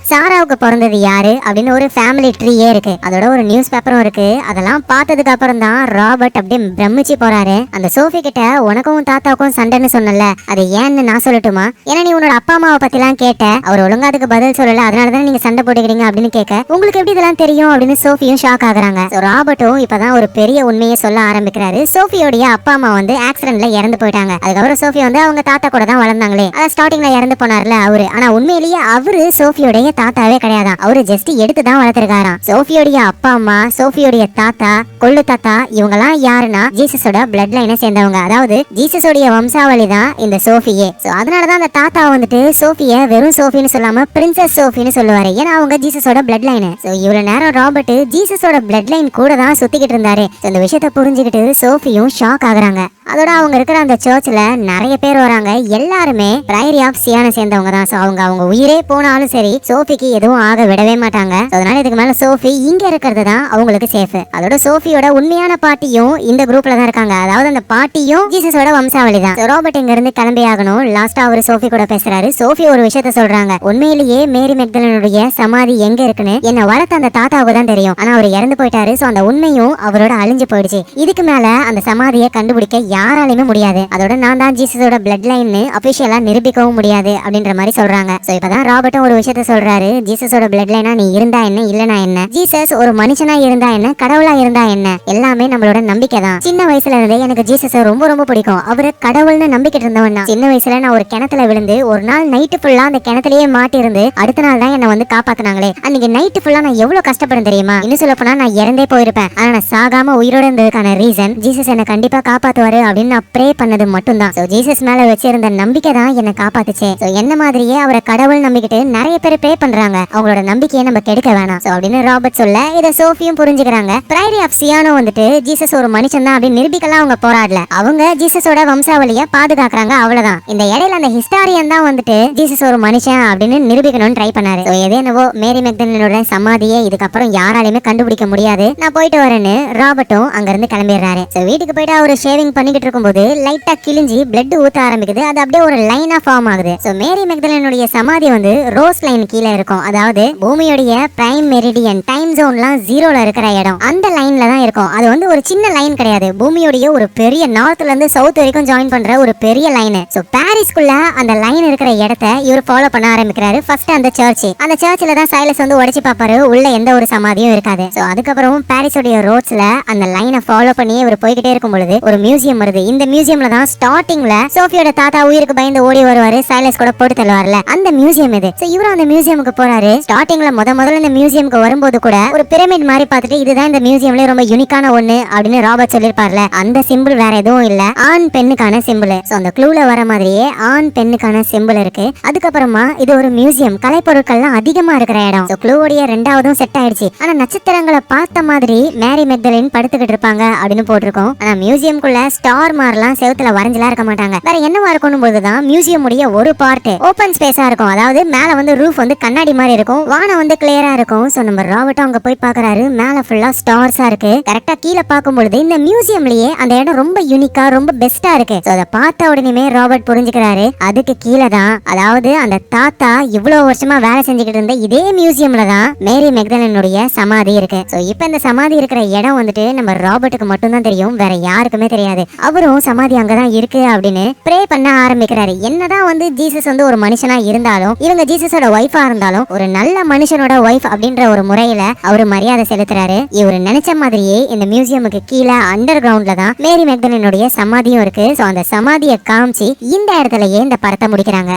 சாராவுக்கு பிறந்தது யாரு அப்படின்னு ஒரு ஃபேமிலி ட்ரீயே இருக்கு. அதோட ஒரு நியூஸ் பேப்பரும் இருக்கு. அதெல்லாம் பார்த்ததுக்கு அப்புறம் தான் ராபர்ட் அப்படியே பிரமிச்சு போறாரு. அந்த சோஃபி கிட்ட உனக்கும் தாத்தாவுக்கும் சண்டைன்னு சொன்னல, அது ஏன்னு நான் சொல்லட்டுமா, ஏன்னா நீ உன்னோட அப்பா அம்மாவை பத்தி எல்லாம் கேட்ட, அவர் ஒழுங்கா அதுக்கு பதில் சொல்லல, அதனாலதான் நீங்க சண்டை போட்டுக்கிறீங்க அப்படின்னு கேட்க, உங்களுக்கு எப்படி இதெல்லாம் தெரியும் அப்படின்னு சோஃபியும் ஷாக் ஆகுறாங்க. ராபர்ட்டும் இப்பதான் ஒரு பெரிய உண்மையை சொல்ல ஆரம்பிக்கிறாரு. சோஃபியோடைய அப்பா அம்மா வந்து ஆக்சிடென்ட்ல இறந்து போயிட்டாங்க. அதுக்கப்புறம் சோஃபி வந்து அவங்க தாத்தா கூட தான் வளர்ந்தாங்களே, அதான் ஸ்டார்டிங்ல இறந்து போனார்ல அவரு. ஆனா உண்மையிலேயே அவரு சோஃபியோடைய தாத்தாவே கிடையாதான், அவரு ஜஸ்ட் எடுத்து தான் வளர்த்திருக்காராம். சோஃபியோடைய அப்பா அம்மா, சோஃபியோடைய தாத்தா, கொள்ளு தாத்தா, இவங்க எல்லாம் யாருன்னா ஜீசஸோட பிளட் லைனை சேர்ந்தவங்க. அதாவது ஜீசஸோடைய வம்சாவளி தான் இந்த சோஃபியே. அதனாலதான் அந்த தாத்தா வந்துட்டு சோஃபிய வெறும் சோஃபின்னு சொல்லாம பிரின்சஸ் சோஃபின்னு சொல்லுவாரு, ஏன்னா அவங்க ஜீசஸோட பிளட் லைன். இவ்வளவு நேரம் ராபர்ட் ஜீசஸோட பிளட் லைன் கூட தான் சுத்திக்கிட்டு இருந்தாரு. இந்த விஷயத்த புரிஞ்சுக்கிட்டு சோஃபியும் ஷாக் ஆகுறாங்க. அதோட அவங்க இருக்கிற அந்த சர்ச்ல நிறைய பேர் வராங்க. எல்லாருமே பிரையரி ஆஃப் சியானை சேர்ந்தவங்க தான். அவங்க உயிரே போனாலும் சரி சோஃபிக்கு எதுவும் ஆக விடவே மாட்டாங்க. அதனால இதுக்கு மேல சோஃபி இங்க இருக்கிறது தான் அவங்களுக்கு சேஃப். அதோட சோஃபியோட உண்மையான பாட்டியும் இந்த குரூப்ல தான் இருக்காங்க. அதாவது அந்த பாட்டியும் ஜீசஸோட வம்சாவளி தான். ராபர்ட் இங்க இருந்து கிளம்பி ஆகணும். லாஸ்டா அவர் சோஃபி கூட பேசுறாரு. சோஃபி ஒரு விஷயத்த சொல்றாங்க. உண்மையிலேயே மேரி மெக்டலனுடைய சமாதி எங்க இருக்குன்னு என்ன வளர்த்த அந்த தாத்தாவுக்கு தான் தெரியும். ஆனா அவர் இறந்து போயிட்டாரு. சோ அந்த உண்மையும் அவரோட அழிஞ்சு போயிடுச்சு. இதுக்கு மேல அந்த சமாதியை கண்டுபிடிக்க யாராலையுமே முடியாது. அதோட நான் தான் ஜீசஸோட பிளட் லைன் அபிஷியலா நிரூபிக்கவும் முடியாது அப்படின்ற மாதிரி சொல்றாங்க. சோ இப்பதான் ராபர்ட்டும் ஒரு விஷயத்த சொல்றாரு. ஜீசஸோட பிளட் லைனா நீ இருந்தா என்ன இல்லனா என்ன, ஜீசஸ் ஒரு மனுஷனா இருந்தா என்ன கடவுளா இருந்தா என்ன, எல்லாமே நம்மளோட நம்பிக்கை தான். சின்ன வயசுல இருந்தே எனக்கு ஜீசஸ் ரொம்ப ரொம்ப பிடிக்கும். அவரை கடவுள்னு நம்பிக்கிட்டு இருந்தவன் தான். சின்ன வயசுல நான் ஒரு கிணத்துல விழுந்து ஒரு நாள் நைட்டு ஃபுல்லா அந்த கிணத்துலயே மாட்டி இருந்து அடுத்த நாள் தான் என்ன வந்து காப்பாத்தினாங்களே. அன்னைக்கு நைட்டு ஃபுல்லா நான் எவ்வளவு கஷ்டப்படும் தெரியுமா. இன்னும் சொல்ல போனா நான் இறந்தே போயிருப்பேன். ஆனா நான் சாகாம உயிரோட இருந்ததுக்கான ரீசன் ஜீசஸ் என்ன கண்டிப்பா காப்பாத்துவாரு அப்படின்னு நான் ப்ரே பண்ணது மட்டும் தான். ஜீசஸ் மேல வச்சிருந்த நம்பிக்கை தான் என்ன காப்பாத்துச்சு. என்ன மாதிரியே அவரை கடவுள் நம்பிக்கிட்டு நிறைய பேர் ப்ரே பண்றாங்க. அவங்களோட நம்பிக்கையை நம்ம கெடுக்க வேணாம் அப்படின்னு ராபர்ட் சொல்ல இத சோஃபியும் புரிஞ்சுக்கிறாங்க. பிரையரி ஆஃப் சியானோ வந்துட்டு ஜீசஸ் ஒரு மனுஷன் தான் அப்படின்னு நிரூபிக்கலாம் அவங்க போராடல. அவங்க ஜீசஸோட வம்சாவளிய பாதுகாக்கறாங்க, அவ்வளவுதான். இந்த இடையில அந்த ஹிஸ்டாரியன் தான் வந்துட்டு ஜீசஸ் ஒரு மனுஷன் அப்படின்னு நிரூபிக்கணும்னு ட்ரை பண்ணாரு. எதேனவோ மேரி மெக்டலனோட சமாதியை இதுக்கப்புறம் யாராலையுமே கண்டுபிடிக்க முடியாது, நான் போயிட்டு வரேன்னு ராபர்ட்டும் அங்க இருந்து கிளம்பிடுறாரு. வீட்டுக்கு போயிட்டு அவரு ஷேவிங் பண்ணிக்கிட்டு இருக்கும்போது லைட்டா கிழிஞ்சி பிளட் ஊத்த ஆரம்பிக்குது. அது அப்படியே ஒரு லைனா ஃபார்ம் ஆகுது. மேரி மெக்டலனுடைய சமாதி வந்து ரோஸ் லைன் கீழே இருக்கும். அதாவது பூமியோடைய பிரைம் மெரிடியன் டைம் ஜோன்லாம் ஜீரோல இருக்கிற இடம் அந்த லைன்ல தான் இருக்கும். அது வந்து ஒரு சின்ன லைன் கிடையாது. பூமியோடைய ஒரு பெரிய நார்த்ல இருந்து சவுத் வரைக்கும் ஜாயின் பண்ற ஒரு பெரிய லைன். பாரிஸ்குள்ள அந்த லைன் இருக்கிற இடத்த இவர் ஃபாலோ பண்ண ஆரம்பிக்கிறாரு. ஃபர்ஸ்ட் அந்த சர்ச்ல தான் சைலஸ் வந்து உடைச்சு பாப்பாரு. உள்ள எந்த ஒரு சமாதியும் இருக்காது. அதுக்கப்புறம் பாரிஸோடைய ரோட்ஸ்ல அந்த லைனை ஃபாலோ பண்ணி இவர் போய்கிட்டே இருக்கும் பொழுது ஒரு மியூசியம் வருது. இந்த மியூசியம்ல தான் ஸ்டார்டிங்ல சோஃபியோட தாத்தா உயிருக்கு பயந்து ஓடி வருவாரு, சைலஸ் கூட போட்டு தள்ளுவார்ல, அந்த மியூசியம் இது. இவரும் அந்த மியூசியமுக்கு போறாரு. ஸ்டார்டிங்ல முதல்ல இந்த மியூசியமுக்கு வரும்போது கூட ஒரு பிரமிட் மாதிரி பார்த்துட்டு இதுதான் இந்த மியூசியம்ல ரொம்ப யூனிக்கான ஒண்ணு அப்படின்னு ராபர்ட் சொல்லிருப்பார்ல, அந்த சிம்பிள் வேற எதுவும் இல்ல, ஆண் பெண்ணுக்கான சிம்பிள். அந்த க்ளூல வர மாதிரியே ஆண் பெண்ணுக்கான சிம்பிள் இருக்கு. அதுக்கப்புறமா இது ஒரு மியூசியம், கலைப்பொருட்கள்லாம் அதிகமா இருக்கிற இடம். க்ளூவோடைய ரெண்டாவதும் செட் ஆயிடுச்சு. ஆனா நட்சத்திரங்களை பார்த்த மாதிரி மேரி மெக்டலின் படுத்துக்கிட்டு இருப்பாங்க அப்படின்னு போட்டிருக்கோம். ஆனா மியூசியம்குள்ள ஸ்டார் மார்லாம் செவுத்துல வரைஞ்சலாம் இருக்க மாட்டாங்க. வேற என்னவா இருக்கணும் போதுதான் மியூசியம் உடைய ஒரு பார்ட் ஓபன் ஸ்பேஸா இருக்கும். அதாவது மேல வந்து ரூஃப் வந்து கண்ணாடி மாதிரி இருக்கும், வானம் வந்து கிளியரா இருக்கும். நம்ம ராபர்ட் அங்க போய் பாக்குறாரு. மேல ஃபுல்லா ஸ்டார்ஸா இருக்கு. கரெக்டா கீழே பார்க்கும்பொழுது இந்த மியூசியம்லயே அந்த இடம் ரொம்ப யூனிக்கா ரொம்ப பெஸ்டா இருக்கு. அதை பார்த்த உடனே ராபர்ட் புரிஞ்சுக்கிறாரு அதுக்கு கீழே தான், அதாவது அந்த தாத்தா இவ்வளவு வருஷமா வேலை செஞ்சுக்கிட்டு இருந்த இதே மியூசியம்ல தான் மேரி மெக்டலனுடைய சமாதி இருக்கு. இப்ப இந்த சமாதி இருக்கிற இடம் வந்துட்டு நம்ம ராபர்ட்டுக்கு மட்டும் தான் தெரியும், வேற யாருக்குமே தெரியாது. அவரும் சமாதி அங்கதான் இருக்கு அப்படின்னு ப்ரே பண்ண ஆரம்பிக்கிறாரு. என்னதான் வந்து ஜீசஸ் வந்து ஒரு மனுஷனா இருந்தாலும் இவங்க ஜீசஸோட ஒய்ஃபா இருந்தாலும் ஒரு நல்ல மனுஷனோட ஒய்ஃப் அப்படின்ற ஒரு முறையில அவரு மரியாதை செலுத்துறாரு. இவரு நினைச்ச மாதிரியே இந்த மியூசியமுக்கு கீழே அண்டர் கிரவுண்ட்ல தான் மேரி மெக்டலனுடைய சமாதியும் இருக்கு. அந்த சமாதியை காமிச்சு இந்த இடத்துலயே இந்த படத்தை முடிக்கிறாங்க.